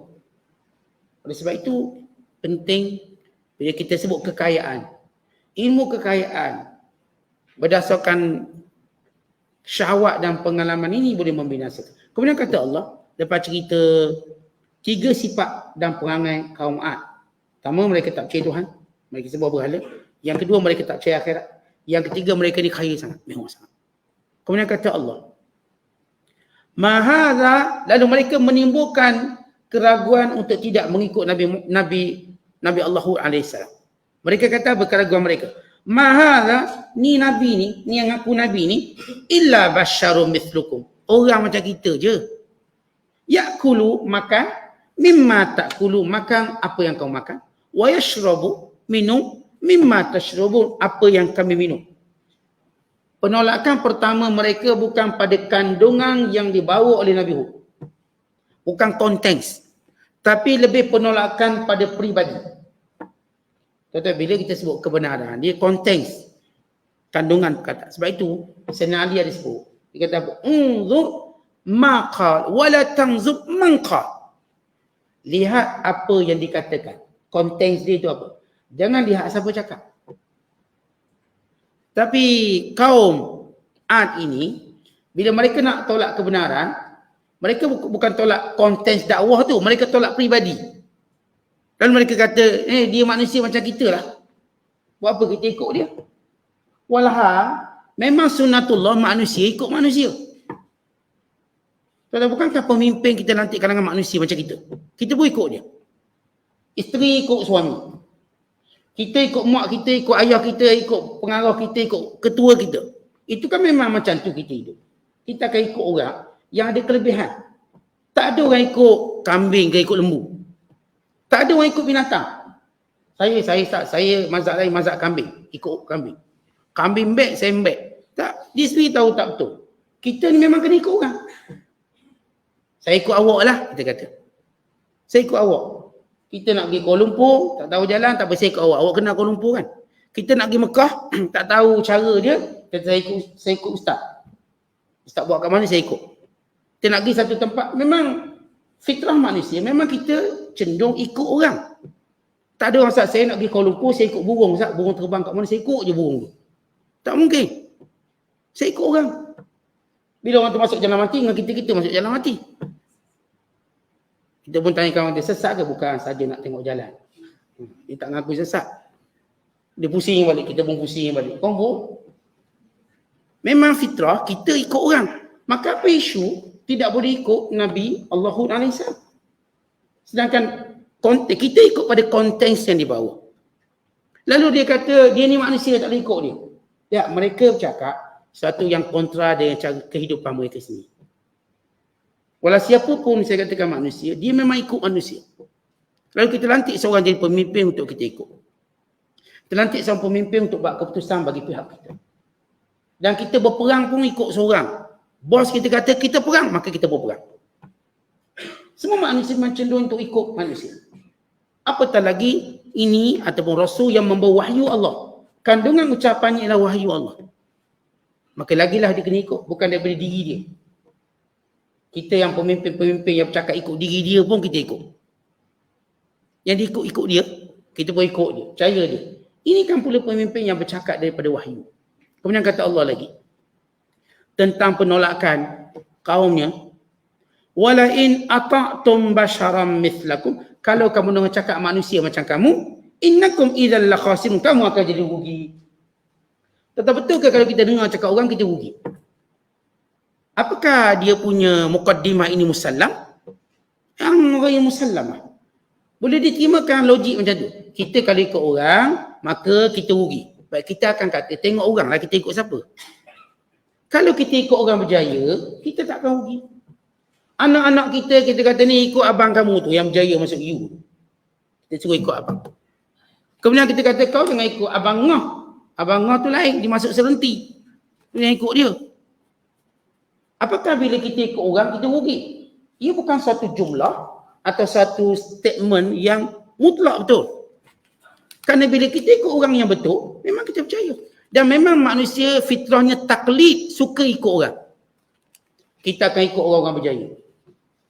Oleh sebab itu, penting Bila kita sebut kekayaan, ilmu kekayaan berdasarkan syahwat dan pengalaman ini boleh membinasakan. Kemudian kata Allah, lepas cerita 3 sifat dan perangai kaum Ad. Pertama, mereka tak percaya Tuhan, mereka sembah berhala. Yang kedua, mereka tak percaya akhirat. Yang ketiga, mereka ni kaya sangat, mewah sangat. Kemudian kata Allah, Mahadha, lalu mereka menimbulkan keraguan untuk tidak mengikut Nabi Allah AS. Mereka kata berkeraguan mereka, Mahadha, ni Nabi ni yang aku Nabi ni, illa basyarum mithlukum. Orang macam kita je. Ya'kulu, makan, mimma ta'kulu, makan apa yang kau makan. Wa yashrabu, minum, mimma tashrabun, apa yang kami minum. Penolakan pertama mereka bukan pada kandungan yang dibawa oleh Nabi Hud. Bukan konteks. Tapi lebih penolakan pada peribadi. Tuan-tuan, bila kita sebut kebenaran, dia konteks. Kandungan perkataan. Sebab itu, Sayyidina Ali ada sebut. Dia kata apa? Unzur maqal wala tanzur manqal. Lihat apa yang dikatakan. Konteks dia itu apa? Jangan lihat siapa cakap. Tapi kaum Ad ini, bila mereka nak tolak kebenaran, mereka bukan tolak konteks dakwah tu, mereka tolak peribadi. Dan mereka kata, dia manusia macam kita lah. Buat apa kita ikut dia? Walha, memang sunnatullah manusia ikut manusia. Bukankah pemimpin kita nanti kalangan manusia macam kita? Kita pun ikut dia. Isteri ikut suami. Kita ikut mak kita, ikut ayah kita, ikut pengarah kita, ikut ketua kita. Itu kan memang macam tu kita hidup. Kita akan ikut orang yang ada kelebihan. Tak ada orang ikut kambing ke ikut lembu. Tak ada orang ikut binatang. Saya mazhab lain, mazhab kambing. Ikut kambing. Kambing beg, saya beg. Tak, dia sendiri tahu tak betul. Kita ni memang kena ikut orang. Saya ikut awak lah, kita kata. Saya ikut awak. Kita nak pergi Kuala Lumpur, tak tahu jalan, tak apa, saya ikut awak. Awak kenal Kuala Lumpur kan? Kita nak pergi Mekah, tak tahu cara dia, kata saya ikut ustaz. Ustaz buat kat mana, saya ikut. Kita nak pergi satu tempat, memang fitrah manusia, memang kita cenderung ikut orang. Tak ada orang, Ustaz, saya nak pergi Kuala Lumpur, saya ikut burung, Ustaz. Burung terbang kat mana, saya ikut je burung tu. Tak mungkin. Saya ikut orang. Bila orang tu masuk jalan mati, dengan kita masuk jalan mati. Kita pun tanya kawan dia, sesat ke? Bukan, saja nak tengok jalan. Dia tak ngaku sesat. Dia pusing balik, kita pun pusing balik. Kongko. Memang fitrah, kita ikut orang. Maka apa isu? Tidak boleh ikut Nabi Allahu AS. Sedangkan kita ikut pada konteks yang dibawa. Lalu dia kata, dia ni manusia, tak boleh ikut dia. Ya, mereka bercakap satu yang kontra dengan cara kehidupan mereka sendiri. Walau siapa pun saya katakan manusia, dia memang ikut manusia. Lalu kita lantik seorang jadi pemimpin untuk kita ikut. Kita lantik seorang pemimpin untuk buat keputusan bagi pihak kita. Dan kita berperang pun ikut seorang. Bos kita kata kita perang, maka kita berperang. Semua manusia cenderung untuk ikut manusia. Apatah lagi ini ataupun Rasul yang membawa wahyu Allah. Kandungan ucapannya ialah wahyu Allah. Maka lagilah dia kena ikut, bukan daripada diri dia. Kita yang pemimpin-pemimpin yang bercakap ikut diri dia pun kita ikut. Yang dia ikut dia, kita pun ikut dia, percaya dia. Ini kan pula pemimpin yang bercakap daripada wahyu. Kemudian kata Allah lagi, tentang penolakan kaumnya, wala in ata'tum basharam mithlakum, kalau kamu dengar cakap manusia macam kamu, innakum idzal la khasirun, kamu akan jadi rugi. Tetap betul ke kalau kita dengar cakap orang kita rugi? Apakah dia punya muqaddimah ini musallam? Yang raya musallam. Boleh diterima logik macam tu. Kita kalau ikut orang, maka kita rugi. Baik, kita akan kata, tengok orang lah, kita ikut siapa? Kalau kita ikut orang berjaya, kita tak akan rugi. Anak-anak kita kata ni ikut abang kamu tu yang berjaya masuk U. Kita suruh ikut abang. Kemudian kita kata kau jangan ikut abang Ngah. Abang Ngah tu lain, dia masuk serenti. Dia ikut dia. Apakah bila kita ikut orang, kita rugi? Ia bukan satu jumlah atau satu statement yang mutlak betul. Kerana bila kita ikut orang yang betul, memang kita percaya. Dan memang manusia fitrahnya taklid, suka ikut orang. Kita akan ikut orang-orang berjaya.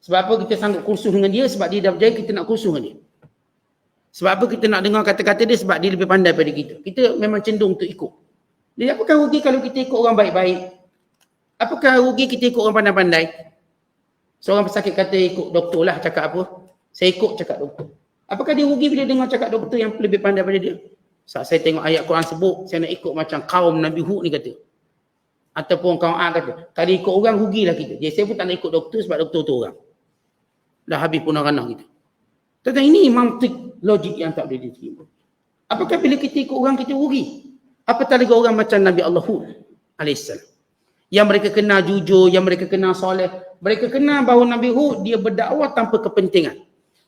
Sebab apa kita sanggup kursus dengan dia? Sebab dia dah berjaya, kita nak kursus dengan dia. Sebab apa kita nak dengar kata-kata dia? Sebab dia lebih pandai pada kita. Kita memang cenderung untuk ikut. Jadi apakah rugi kalau kita ikut orang baik-baik? Apakah rugi kita ikut orang pandai-pandai? Seorang pesakit kata ikut doktor lah, cakap apa? Saya ikut cakap doktor. Apakah dia rugi bila dengar cakap doktor yang lebih pandai pada dia? Saat saya tengok ayat Quran sebut, saya nak ikut macam kaum Nabi Hud ni kata. Ataupun kaum A kata. Kalau ikut orang, rugilah kita. Jadi saya pun tak nak ikut doktor sebab doktor tu orang. Dah habis pun ranah kita. Tentang ini mantik logik yang tak boleh diterima. Apakah bila kita ikut orang kita rugi? Apatah lagi orang macam Nabi Allah Hud AS. Yang mereka kenal jujur, yang mereka kenal soleh. Mereka kenal bahawa Nabi Hud dia berdakwah tanpa kepentingan.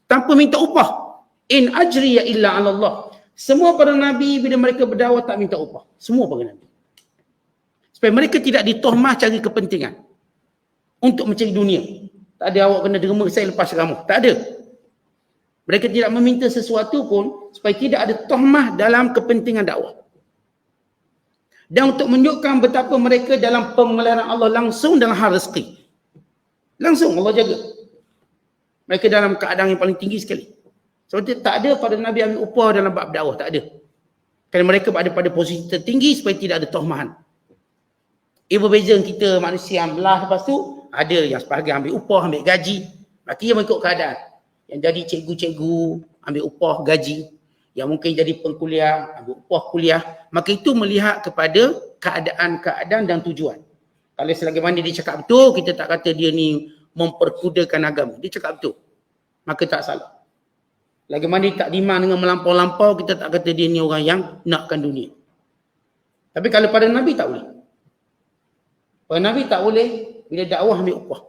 Tanpa minta upah. In ajriya illa ala Allah. Semua para Nabi bila mereka berdakwah tak minta upah. Semua para Nabi. Supaya mereka tidak ditohmah cari kepentingan. Untuk mencari dunia. Tak ada awak kena derma saya lepas ceramah. Tak ada. Mereka tidak meminta sesuatu pun supaya tidak ada tohmah dalam kepentingan dakwah. Dan untuk menunjukkan betapa mereka dalam pemeliharaan Allah langsung dalam hal rezeki. Langsung Allah jaga. Mereka dalam keadaan yang paling tinggi sekali. Sebab itu tak ada pada Nabi ambil upah dalam bab dakwah. Tak ada. Kerana mereka ada pada posisi tertinggi supaya tidak ada tohmahan. Berbeza kita manusia yang belah lepas tu, ada yang sebahagian ambil upah, ambil gaji. Maka ia mengikut keadaan. Yang jadi cikgu-cikgu, ambil upah, gaji. Yang mungkin jadi pengkuliah, ambil upah kuliah. Maka itu melihat kepada keadaan-keadaan dan tujuan. Kalau selagi mana dia cakap betul, kita tak kata dia ni memperkudakan agama. Dia cakap betul. Maka tak salah. Lagi mana dia tak dimang dengan melampau-lampau, kita tak kata dia ni orang yang nakkan dunia. Tapi kalau pada Nabi tak boleh. Pada Nabi tak boleh bila dakwah ambil upah.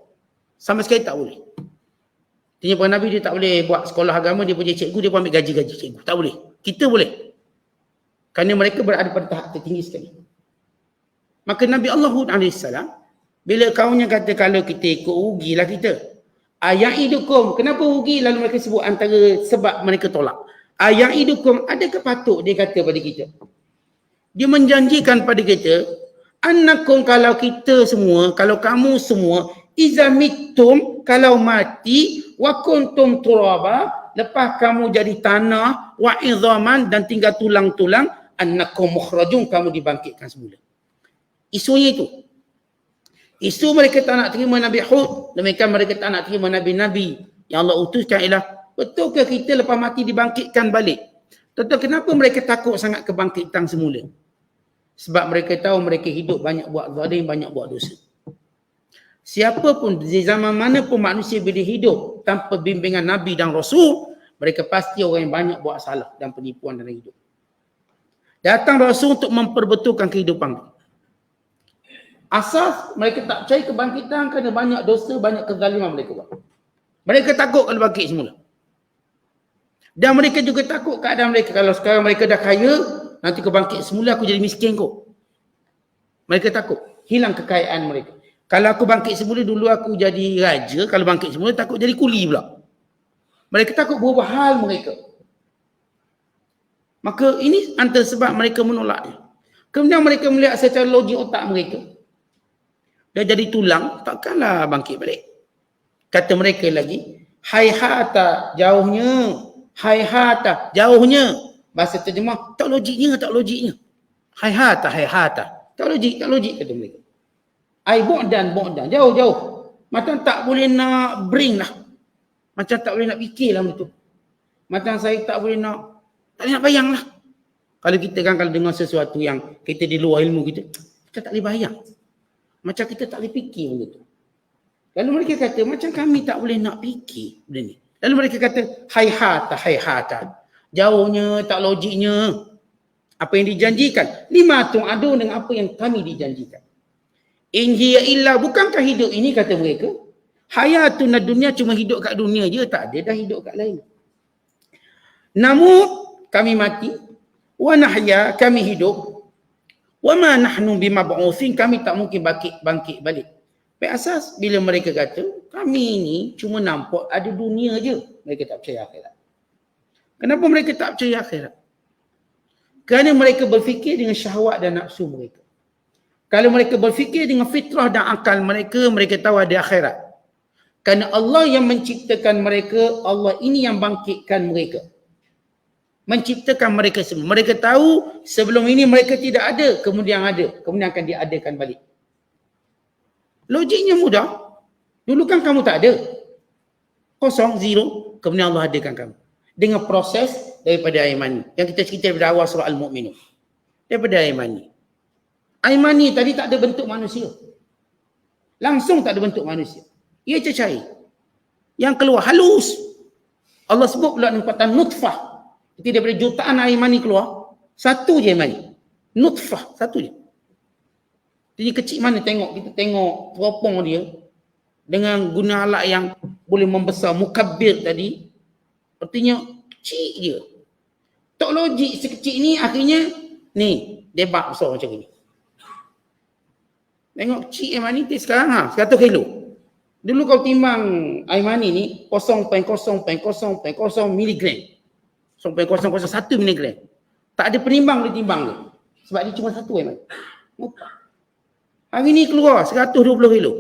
Sama sekali tak boleh. Artinya pada Nabi dia tak boleh buat sekolah agama, dia punya cikgu, dia pun ambil gaji-gaji cikgu. Tak boleh. Kita boleh. Kerana mereka berada pada tahap tertinggi sekali. Maka Nabi Allah Hud AS, bila kaumnya kata kalau kita ikut, rugilah kita. Aya'idukum, kenapa rugi? Lalu mereka sebut antara sebab mereka tolak. Aya'idukum, adakah patut dia kata pada kita? Dia menjanjikan pada kita, annakum, kalau kita semua, kalau kamu semua, iza mittum, kalau mati, wa kuntum turaba, lepas kamu jadi tanah, wa idhaman, dan tinggal tulang-tulang, annakum mukhrajun, kamu dibangkitkan semula. Isunya itu. Isu mereka tak nak terima Nabi Hud, demikian mereka tak nak terima Nabi-Nabi yang Allah utuskan ialah, betulkah kita lepas mati dibangkitkan balik? Tentu kenapa mereka takut sangat kebangkitan semula? Sebab mereka tahu mereka hidup banyak buat zalim, banyak buat dosa. Siapa pun di zaman mana pun manusia bila hidup tanpa bimbingan Nabi dan Rasul, mereka pasti orang yang banyak buat salah dan penipuan dalam hidup. Datang Rasul untuk memperbetulkan kehidupan. Asas mereka tak percaya kebangkitan kerana banyak dosa, banyak kezaliman mereka buat. Mereka takut kalau bangkit semula. Dan mereka juga takut keadaan mereka. Kalau sekarang mereka dah kaya, nanti kau bangkit semula aku jadi miskin kau. Mereka takut hilang kekayaan mereka. Kalau aku bangkit semula, dulu aku jadi raja, kalau bangkit semula takut jadi kuli pula. Mereka takut berubah hal mereka. Maka ini antara sebab mereka menolaknya. Kemudian mereka melihat secara logik otak mereka. Dah jadi tulang, takkanlah bangkit balik. Kata mereka lagi, haihata, jauhnya. Haihata, jauhnya. Bahasa terjemah, tak logiknya, tak logiknya. Haihata, haihata. Tak logik kata mereka. Ai bu'dan, jauh-jauh. Macam tak boleh nak bring lah. Macam tak boleh nak fikir lah benda tu. Macam saya tak boleh nak, tak boleh nak bayang lah. Kalau kita kan kalau dengar sesuatu yang kita di luar ilmu kita tak boleh bayang. Macam kita tak boleh fikir benda tu. Lalu mereka kata, macam kami tak boleh nak fikir benda ni. Lalu mereka kata, haihata. Jauhnya, tak logiknya. Apa yang dijanjikan. Lima tu'adun dengan apa yang kami dijanjikan. In hiya illa, bukankah hidup ini, kata mereka. Hayatun dunia, cuma hidup kat dunia je. Tak ada dah hidup kat lain. Namun, kami mati. Wa nahya, kami hidup. Wa ma nahnu bimab'utsin, kami tak mungkin bangkit balik. Pada asas bila mereka kata kami ni cuma nampak ada dunia je, mereka tak percaya akhirat. Kenapa mereka tak percaya akhirat? Kerana mereka berfikir dengan syahwat dan nafsu mereka. Kalau mereka berfikir dengan fitrah dan akal mereka, mereka tahu ada akhirat. Kerana Allah yang menciptakan mereka, Allah ini yang bangkitkan mereka. Menciptakan mereka semua. Mereka tahu sebelum ini mereka tidak ada, kemudian ada. Kemudian akan diadakan balik. Logiknya mudah. Dulu kan kamu tak ada. Kosong, zero. Kemudian Allah adakan kamu. Dengan proses daripada air mani. Yang kita cerita daripada awal surah Al-Mu'minun. Daripada air mani. Air mani tadi tak ada bentuk manusia. Langsung tak ada bentuk manusia. Ia cair. Yang keluar halus. Allah sebut pula tempatan nutfah. Jadi daripada jutaan air mani keluar, satu je air mani. Nutfah, satu je. Jadi kecil mana kita tengok teropong dia dengan guna alat yang boleh membesar, mukabbir tadi. Artinya kecil je. Tak logik sekecil ni akhirnya ni, debak besar macam ni. Tengok kecil air mani sekarang 100 kilo. Dulu kau timbang air mani ni 0.0.0.0 miligram. 0.001 miligram. Tak ada penimbang boleh timbang dia. Sebab dia cuma satu air mani. Hari ni keluar 120 kilo.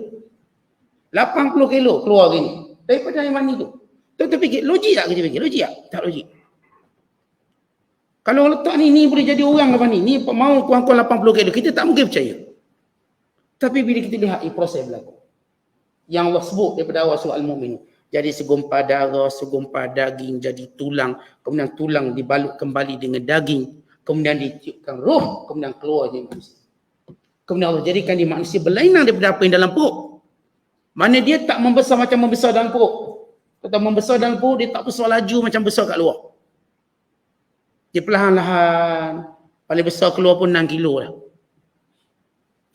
80 kilo keluar hari ni. Daripada air mani tu. Kita fikir, logik tak kita fikir? Logik tak? Tak logik. Kalau letak ni boleh jadi orang apa ni? Ni mau kurang-kurang 80 kilo. Kita tak mungkin percaya. Tapi bila kita lihat proses berlaku. Yang Allah sebut daripada awal surah Al-Mu'minun. Jadi segumpal darah, segumpal daging jadi tulang. Kemudian tulang dibalut kembali dengan daging. Kemudian ditiupkan roh. Kemudian keluar jadi manusia. Kemudian Allah jadikan dia manusia berlainan daripada apa yang dalam perut. Mana dia tak membesar macam membesar dalam perut. Kalau membesar dalam perut, dia tak besar laju macam besar kat luar. Dia perlahan-lahan. Paling besar keluar pun 6 kilo lah.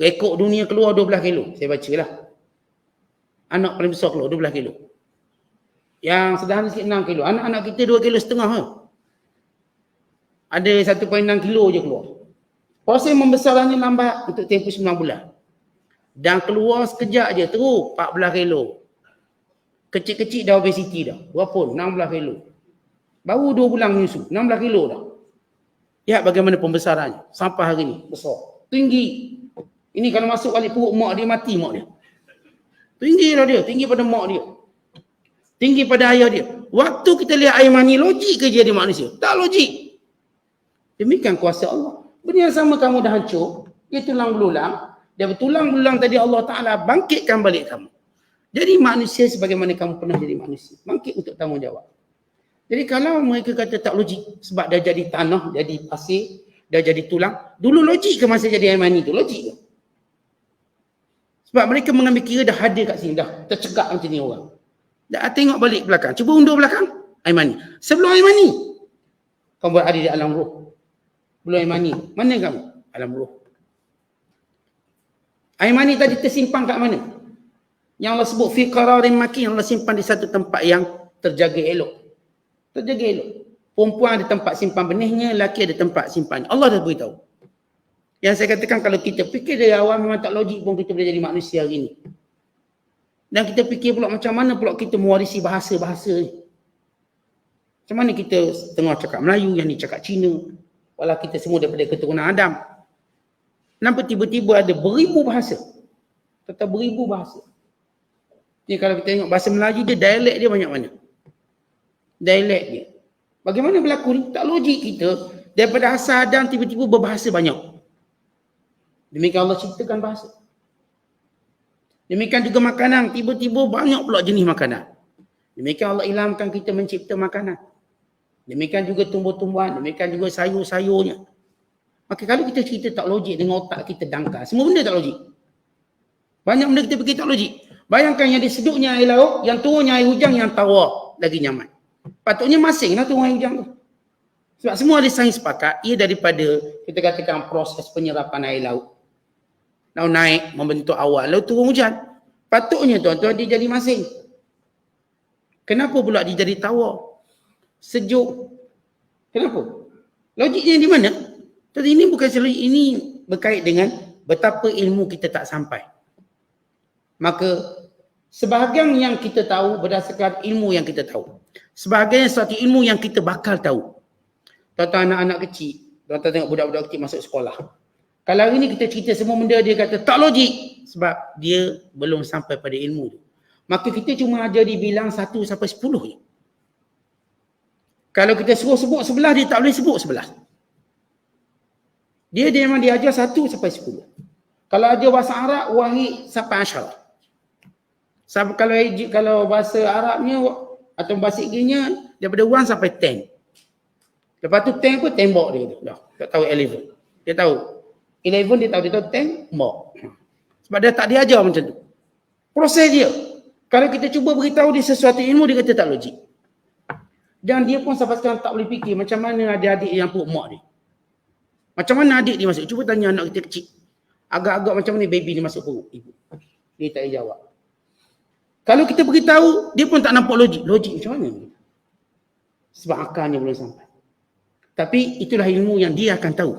Rekod dunia keluar 12 kilo. Saya baca lah. Anak paling besar keluar 12 kilo. Yang sederhana sikit 6 kilo. Anak-anak kita 2,5 kilo. Ada 1.6 kilo je keluar. Proses membesaran ni lambat untuk tempoh 9 bulan. Dan keluar sekejap je terus 14 kilo. Kecil-kecil dah obesiti dah. Berapa? 16 kilo. Baru 2 bulan menyusu. 16 kilo dah. Lihat bagaimana pembesarannya. Sampai hari ni. Besar. Tinggi. Ini kalau masuk balik perut mak dia, mati mak dia. Tinggi lah dia. Tinggi pada mak dia. Tinggi pada ayah dia. Waktu kita lihat air mani, logik ke dia manusia? Tak logik. Demikian kuasa Allah. Benda yang sama kamu dah hancur. Dia tulang belulang. Dia tulang belulang tadi Allah Ta'ala bangkitkan balik kamu. Jadi manusia sebagaimana kamu pernah jadi manusia. Bangkit untuk tanggungjawab. Jadi kalau mereka kata tak logik. Sebab dah jadi tanah, jadi pasir, dah jadi tulang. Dulu logik ke masa jadi air mani tu? Logik ke? Sebab mereka mengambil kira dah hadir kat sini. Dah tercegak macam ni orang. Dah tengok balik belakang. Cuba undur belakang. Air mani. Sebelum air mani. Kamu berada di alam roh. Belum air mani. Mana kamu? Alam roh. Air mani tadi tersimpan kat mana? Yang Allah sebut fi qararin makin. Allah simpan di satu tempat yang terjaga elok. Terjaga elok. Perempuan ada tempat simpan benihnya. Lelaki ada tempat simpannya. Allah dah beritahu. Yang saya katakan kalau kita fikir dari awal memang tak logik pun kita boleh jadi manusia hari ni. Dan kita fikir pula macam mana pula kita mewarisi bahasa-bahasa ni. Macam mana kita tengah cakap Melayu, yang ni cakap Cina. Walau kita semua daripada keturunan Adam. Kenapa tiba-tiba ada beribu bahasa? Tetap beribu bahasa. Ni kalau kita tengok bahasa Melayu dia, dialek dia banyak mana? Dialek dia. Bagaimana berlaku ni? Tak logik kita daripada asal Adam tiba-tiba berbahasa banyak. Demikian Allah ciptakan bahasa. Demikian juga makanan. Tiba-tiba banyak pula jenis makanan. Demikian Allah ilhamkan kita mencipta makanan. Demikian juga tumbuh-tumbuhan. Demikian juga sayur-sayurnya. Maka kalau kita cerita tak logik dengan otak kita dangkal. Semua benda tak logik. Banyak benda kita fikir tak logik. Bayangkan yang diseduknya air laut, yang turunnya air hujan, yang tawar lagi nyaman. Patutnya masing lah turun air hujan tu. Sebab semua ada sains sepakat. Ia daripada kita katakan proses penyerapan air laut. Lalu naik membentuk awan, lalu turun hujan. Patutnya tuan-tuan dia jadi masing. Kenapa pula dia jadi tawar? Sejuk. Kenapa? Logiknya di mana? Jadi ini bukan selogik, ini berkait dengan betapa ilmu kita tak sampai. Maka sebahagian yang kita tahu berdasarkan ilmu yang kita tahu. Sebahagian satu ilmu yang kita bakal tahu. Tuan-tuan anak-anak kecil, tuan-tuan tengok budak-budak kecil masuk sekolah. Kalau hari ni kita cerita semua benda dia kata tak logik sebab dia belum sampai pada ilmu tu. Maka kita cuma ajari bilang 1 sampai 10 je. Kalau kita suruh sebut 11, dia tak boleh sebut 11. Dia memang dia ajar 1 sampai 10. Kalau ajar bahasa Arab, wahid sampai asyarah. Kalau bahasa Arabnya atau bahasa Inggerisnya, daripada 1 sampai 10. Lepas tu 10 pun tembok dia. Dah, tak tahu 11. Dia tahu. 11 dia tahu 10, tembok. Sebab dia tak diajar macam tu. Proses dia. Kalau kita cuba beritahu dia sesuatu ilmu, dia kata tak logik. Dan dia pun sampai sekarang tak boleh fikir macam mana adik-adik yang puk mak dia. Macam mana adik dia masuk? Cuba tanya anak kita kecil. Agak-agak macam mana baby dia masuk perut ibu. Dia tak jawab. Kalau kita beritahu, dia pun tak nampak logik. Logik macam mana? Sebab akalnya belum sampai. Tapi itulah ilmu yang dia akan tahu.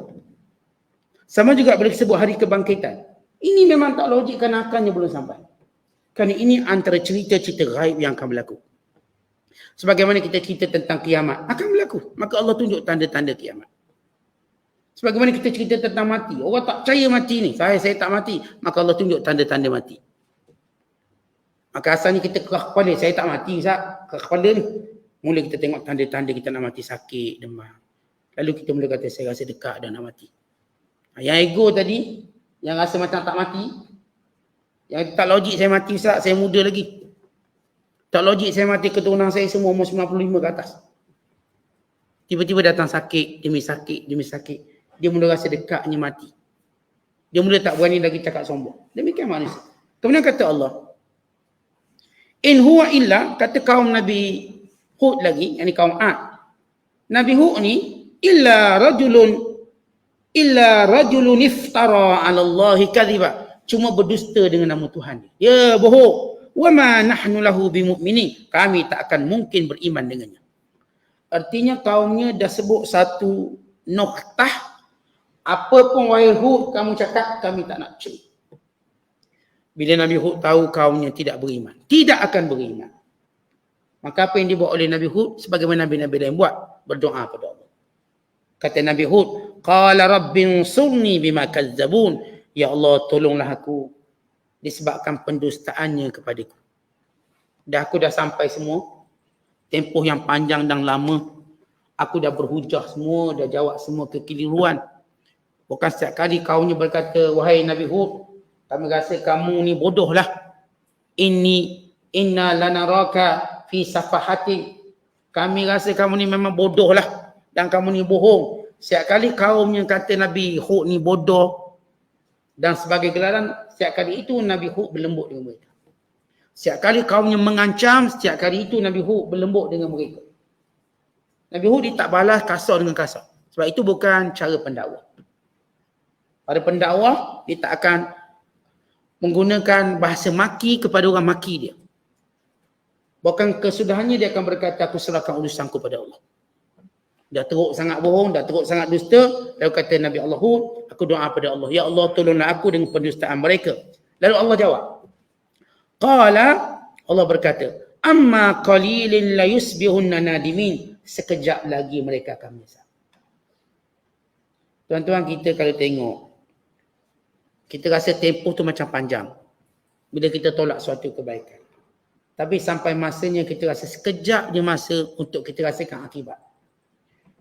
Sama juga bila sebut hari kebangkitan. Ini memang tak logik kerana akalnya belum sampai. Kerana ini antara cerita-cerita gaib yang akan berlaku. Sebagaimana kita cerita tentang kiamat, akan berlaku. Maka Allah tunjuk tanda-tanda kiamat. Sebagaimana kita cerita tentang mati. Orang tak percaya mati ni. Saya tak mati. Maka Allah tunjuk tanda-tanda mati. Maka asalnya kita kerah kepala. Saya tak mati, Ustaz. Kerah kepala ni. Mula kita tengok tanda-tanda kita nak mati, sakit, demam. Lalu kita mula kata, saya rasa dekat dah nak mati. Yang ego tadi, yang rasa macam tak mati. Yang tak logik saya mati, Ustaz. Saya muda lagi. Tak logik saya mati, keturunan saya semua umur 95 ke atas. Tiba-tiba datang sakit, demi sakit, demi sakit. Dia mula rasa dekatnya mati. Dia mula tak berani lagi cakap sombong. Demikian manusia. Kemudian kata Allah, in huwa illa, kata kaum Nabi Hud lagi, yakni kaum Ad. Nabi Hud ni, illa rajulun iftara 'ala Allahi kadhiba. Cuma berdusta dengan nama Tuhan. Ya, bohong. Wa ma nahnu lahu bimu'minin. Kami tak akan mungkin beriman dengannya. Artinya kaumnya dah sebut satu noktah. Apa pun wahai Hud kamu cakap, kami tak nak percaya. Bila Nabi Hud tahu kaumnya tidak beriman, tidak akan beriman. Maka apa yang dibuat oleh Nabi Hud, sebagaimana Nabi-Nabi lain buat, berdoa pada Allah. Kata Nabi Hud, qala rabbinsurni bima kazzabun. Ya Allah, tolonglah aku disebabkan pendustaannya kepadaku. Aku dah sampai semua. Tempoh yang panjang dan lama. Aku dah berhujah semua, dah jawab semua kekeliruan. Bukan setiap kali kaumnya berkata, wahai Nabi Hud, kami rasa kamu ni bodoh lah. Inna lanaraka fi safahati. Kami rasa kamu ni memang bodoh lah. Dan kamu ni bohong. Setiap kali kaumnya kata Nabi Hud ni bodoh. Dan sebagai gelaran, setiap kali itu Nabi Hud berlembut dengan mereka. Setiap kali kaumnya mengancam, setiap kali itu Nabi Hud berlembut dengan mereka. Nabi Hud dia tak balas kasar dengan kasar. Sebab itu bukan cara pendakwah. Pada pendakwah, dia tak akan menggunakan bahasa maki kepada orang maki dia. Bahkan kesudahannya dia akan berkata, aku serahkan urusanku pada Allah. Dah teruk sangat bohong, dah teruk sangat dusta. Lalu kata Nabi Allah Hud, aku doa pada Allah. Ya Allah, tolonglah aku dengan pendustaan mereka. Lalu Allah jawab. Qala, Allah berkata, amma qalilin la yusbihunna nadimin. Sekejap lagi mereka akan menyesal. Tuan-tuan, kita kalau tengok, kita rasa tempoh tu macam panjang. Bila kita tolak suatu kebaikan. Tapi sampai masanya kita rasa sekejap je masa untuk kita rasakan akibat.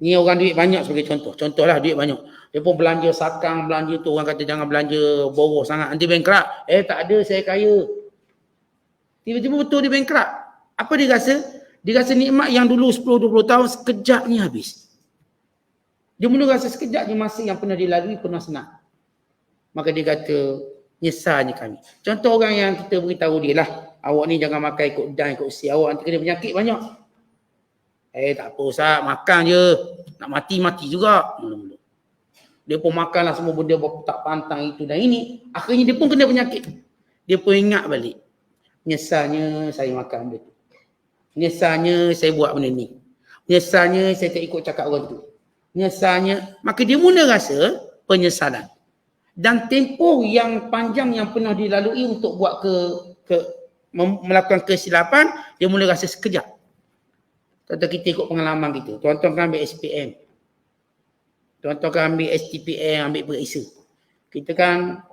Ni orang duit banyak sebagai contoh. Contohlah duit banyak. Dia pun belanja sakang, belanja tu. Orang kata jangan belanja boros sangat. Nanti bankrupt. Tak ada, saya kaya. Tiba-tiba betul dia bankrupt. Apa dia rasa? Dia rasa nikmat yang dulu 10-20 tahun sekejap ni habis. Dia mula rasa sekejap je masa yang pernah dilalui pernah senang. Maka dia kata, nyesalnya kami. Contoh orang yang kita beritahu dia lah. Awak ni jangan makan ikut dan ikut usia. Awak nanti kena penyakit banyak. Tak apa Ustaz, makan je. Nak mati-mati juga. Mula-mula. Dia pun makanlah semua benda tak pantang itu dan ini. Akhirnya dia pun kena penyakit. Dia pun ingat balik. Nyesalnya saya makan benda tu. Nyesalnya saya buat benda ni. Nyesalnya saya tak ikut cakap orang tu. Nyesalnya. Maka dia mula rasa penyesalan. Dan tempoh yang panjang yang pernah dilalui untuk buat melakukan kesilapan, dia mula rasa sekejap. Tuan-tuan kita ikut pengalaman kita. Tuan-tuan kan ambil SPM. Tuan-tuan kan ambil STPM, ambil periksa. Kita kan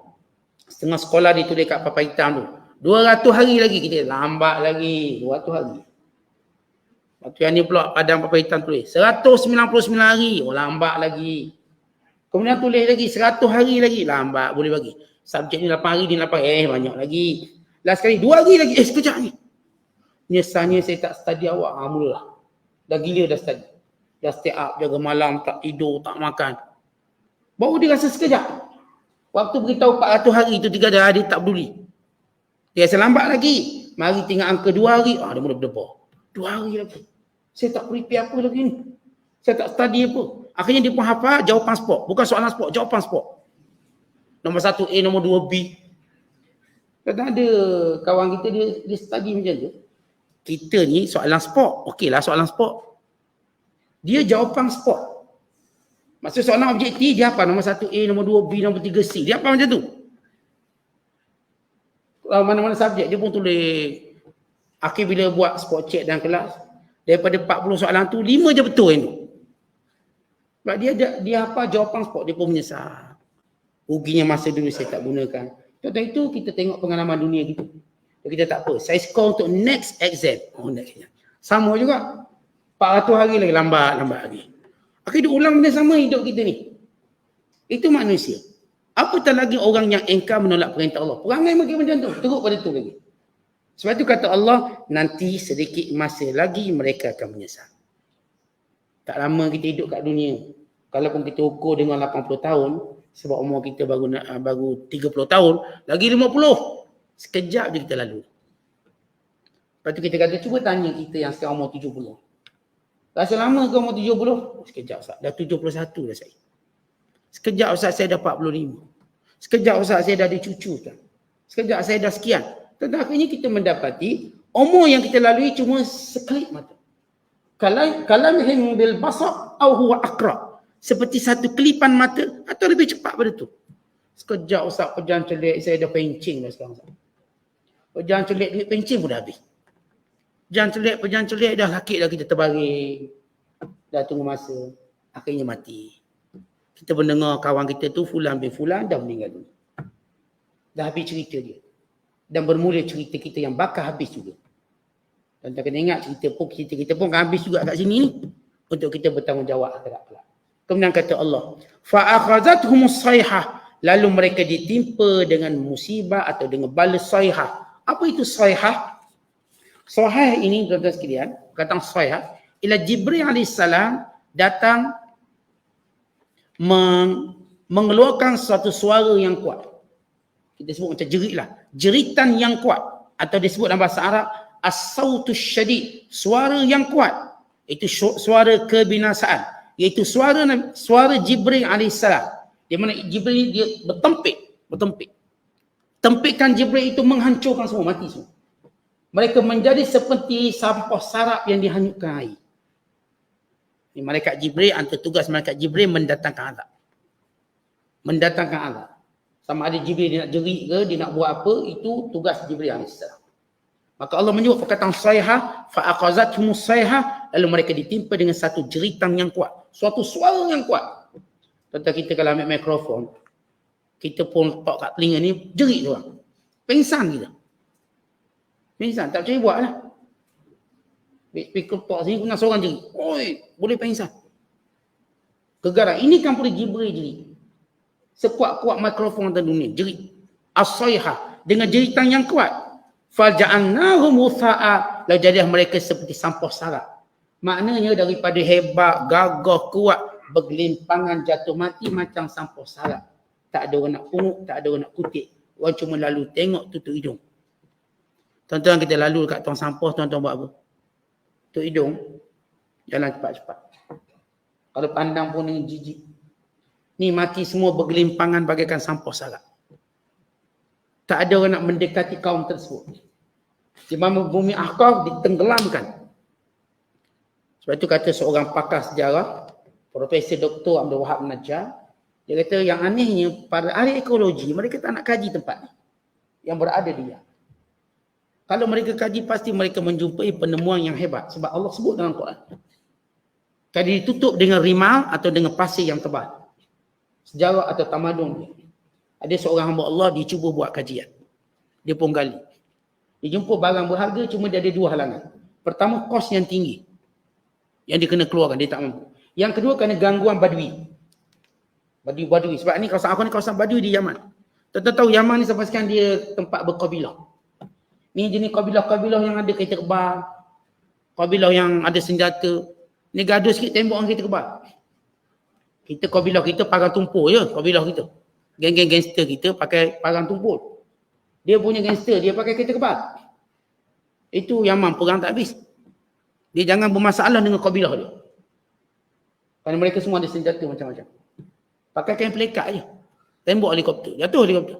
setengah sekolah ditulis kat papan hitam tu. 200 hari lagi kita lambat lagi. 200 hari. Lepas tu yang ni pula Padang Papan Hitam tulis 199 hari. Oh lambat lagi. Kemudian tulis lagi 100 hari lagi. Lambat boleh bagi. Subjek ni 8 hari, ni 8 banyak lagi. Last sekali 2 hari lagi. Sekejap ni. Nyesalnya saya tak study awak. Mulalah. Dah gila dah study. Dah stay up, jaga malam, tak tidur, tak makan. Baru dia rasa sekejap. Waktu beritahu 400 hari tu 3 dah dia tak peduli. Dia rasa lambat lagi. Mari tinggal angka 2 hari. Dia mula berdebar. 2 hari lagi. Saya tak prepare apa lagi ni. Saya tak study apa. Akhirnya dia pun hafal jawapan sport. Bukan soalan sport, jawapan sport. Nombor 1 A, nombor 2 B. Kadang ada kawan kita dia study macam tu. Kita ni soalan sport. Okeylah soalan sport. Dia jawapan sport. Maksud soalan objektif dia hafal nombor 1 A, nombor 2 B, nombor 3 C. Dia hafal macam tu. Kalau mana-mana subjek dia pun tulis. Akhir bila buat spot check dalam kelas, daripada 40 soalan tu 5 je betul yang tu. Sebab dia hafal jawapan spot, dia pun menyesal. Ruginya masa dulu saya tak gunakan. Contoh itu kita tengok pengalaman dunia kita. Kita tak apa. Saya score untuk next exam. Next exam. Sama juga. 400 hari lagi lambat lagi. Akhirnya dia ulang benda sama hidup kita ni. Itu manusia. Apatah lagi orang yang engkar menolak perintah Allah. Perangai makin macam tu. Teruk pada tu lagi. Sebab itu kata Allah, nanti sedikit masa lagi mereka akan menyesal. Tak lama kita hidup kat dunia. Kalaupun kita ukur dengan 80 tahun, sebab umur kita baru 30 tahun, lagi 50. Sekejap je kita lalu. Lepas tu kita kata, cuba tanya kita yang sekarang umur 70. Rasa lama ke umur 70? Sekejap Ustaz, dah 71 dah saya. Sekejap Ustaz, saya dah 45. Sekejap Ustaz, saya dah ada cucu. Sekejap saya dah sekian. Tetapi akhirnya kita mendapati umur yang kita lalui cuma sekelip mata. Kalamhim bil basar au huwa aqra. Seperti satu kelipan mata atau lebih cepat pada tu. Sekejap Ustaz, pejam celik saya dah pencing dah sekarang Ustaz. Pejam celik duit pencing pun dah habis. Pejam celik dah sakit dah kita terbaring. Dah tunggu masa. Akhirnya mati. Kita mendengar kawan kita tu fulan bin fulan dah meninggal dunia. Dah habis cerita dia. Dan bermula cerita kita yang bakal habis juga. Dan tak kena ingat cerita kita pun akan habis juga kat sini ni. Untuk kita bertanggungjawab akhirat pula. Kemudian kata Allah, fa'akhazathhumus sayhah, lalu mereka ditimpa dengan musibah atau dengan bala sayhah. Apa itu sayhah? Sayhah ini tuan-tuan sekalian, kata sayhah, ila Jibril alaihissalam datang mengeluarkan suatu suara yang kuat. Kita sebut macam jerit lah. Jeritan yang kuat. Atau disebut dalam bahasa Arab, as-sautus syadid. Suara yang kuat. Itu suara kebinasaan. Iaitu suara Jibril AS. Di mana Jibril dia bertempik. Tempikan Jibril itu menghancurkan semua, mati semua. Mereka menjadi seperti sampah sarap yang dihanyutkan air. Ini malaikat Jibril, antara tugas malaikat Jibril mendatangkan azab. Mendatangkan azab. Sama ada Jibril dia nak jerit ke, dia nak buat apa, itu tugas Jibril AS. Maka Allah menyebut perkataan sayhah, fa'aqazathumus sayhah, lalu mereka ditimpa dengan satu jeritan yang kuat. Suatu suara yang kuat. Contoh kita kalau ambil mikrofon, kita pun letak kat telinga ni, jerit tu orang. Pengsan kita. Pengsan, tak percaya buat lah. Speaker talk sini, kena seorang jerit. Oi, boleh pengsan. Kegaran, ini kan boleh Jibril jerit. Sekuat-kuat mikrofon dalam dunia, jerit. As-sayhah, dengan jeritan yang kuat. Faja'annahum wutha'a, lalu jadilah mereka seperti sampah sarap. Maknanya daripada hebat, gagah, kuat, bergelimpangan, jatuh mati macam sampah sarap. Tak ada orang nak pungut, tak ada orang nak kutip. Orang cuma lalu tengok tutup hidung. Tuan-tuan kita lalu dekat tong sampah, tuan-tuan buat apa? Tutup hidung, jalan cepat-cepat. Kalau pandang pun dengan jijik. Ni mati semua bergelimpangan bagaikan sampah sarap. Tak ada orang nak mendekati kaum tersebut. Di mana bumi Ahqaf ditenggelamkan. Sebab itu kata seorang pakar sejarah, Profesor Dr. Abdul Wahab Najjar, dia kata yang anehnya para ahli ekologi, mereka tak nak kaji tempat yang berada dia. Kalau mereka kaji, pasti mereka menjumpai penemuan yang hebat. Sebab Allah sebut dalam Quran. Kalau ditutup dengan rimal atau dengan pasir yang tebal. Sejarah atau tamadun dia. Ada seorang hamba Allah, dia cuba buat kajian. Dia pun gali. Dia jumpa barang berharga, cuma dia ada dua halangan. Pertama, kos yang tinggi. Yang dia kena keluarkan, dia tak mampu. Yang kedua kerana gangguan badui. Badui. Sebab ni kawasan aku ni kawasan badui di Yaman. Tuan-tuan tahu Yaman ni sampai sekarang dia tempat berkabilah. Ni jenis kabilah-kabilah yang ada kereta kebal. Kabilah yang ada senjata. Ni gaduh sikit tembok dengan kereta kebal. Kita kabilah kita pagang tumpul je, kabilah kita. Geng-geng gangster kita pakai pagang tumpul. Dia punya gangster, dia pakai kereta kebal. Itu Yaman, perang tak habis. Dia jangan bermasalah dengan kabilah dia. Kerana mereka semua ada senjata macam-macam. Pakai kain pelekat je. Tembok helikopter, jatuh helikopter.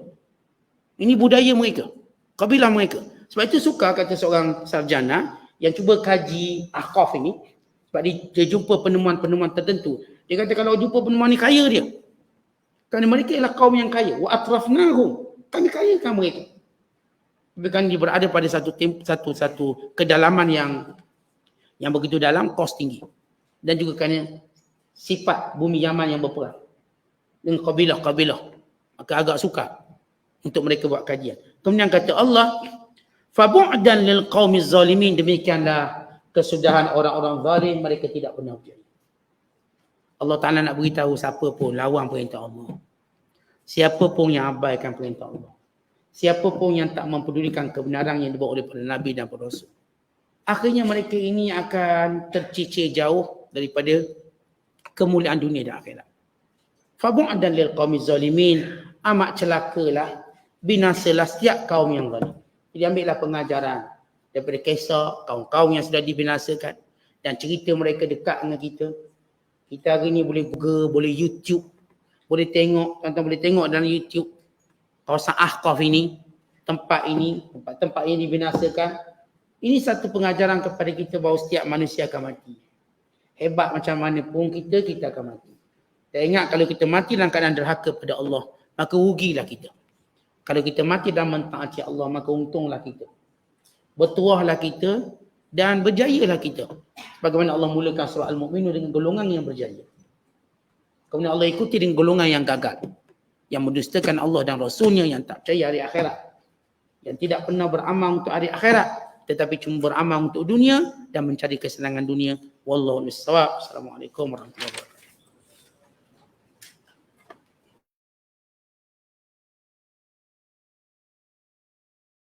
Ini budaya mereka. Kabilah mereka. Sebab itu suka kata seorang sarjana yang cuba kaji Ahqaf ini. Sebab dia jumpa penemuan-penemuan tertentu. Dia kata kalau jumpa penemuan ni kaya dia. Kerana mereka ialah kaum yang kaya. Wa atrafnahum. Kami kayakan mereka. Tapi kan dia berada pada satu kedalaman yang begitu dalam, kos tinggi. Dan juga kerana sifat bumi Yaman yang berperang dengan kabilah-kabilah, maka agak sukar untuk mereka buat kajian. Kemudian kata Allah, fabu'dan lil qaumiz zalimin, demikianlah kesudahan orang-orang zalim, mereka tidak pernah berjaya. Allah Ta'ala nak beritahu siapa pun lawan perintah Allah, siapa pun yang abaikan perintah Allah, siapa pun yang tak mempedulikan kebenaran yang dibawa oleh para Nabi dan para Rasul, akhirnya mereka ini akan tercicir jauh daripada kemuliaan dunia dan akhirat. Fabu'dan lil qaumiz zalimin, amat celakalah, binasalah setiap kaum yang zalim. Jadi ambillah pengajaran daripada kisah kaum-kaum yang sudah dibinasakan dan cerita mereka dekat dengan kita. Kita hari ni boleh Google, boleh YouTube, boleh tengok, tuan-tuan boleh tengok dalam YouTube kawasan Ahqaf ini, tempat yang dibinasakan. Ini satu pengajaran kepada kita bahawa setiap manusia akan mati. Hebat macam mana pun kita akan mati. Dan ingat, kalau kita mati dalam keadaan derhaka pada Allah, maka rugilah kita. Kalau kita mati dalam mentaati Allah, maka untunglah kita. Bertuahlah kita dan berjayalah kita. Bagaimana Allah mulakan surah Al-Mu'minun dengan golongan yang berjaya. Kemudian Allah ikuti dengan golongan yang gagal, yang mendustakan Allah dan Rasulnya, yang tak percaya hari akhirat, yang tidak pernah beramal untuk hari akhirat, tetapi cuma beramal untuk dunia dan mencari kesenangan dunia. Wallahu a'lam. Assalamualaikum warahmatullahi wabarakatuh.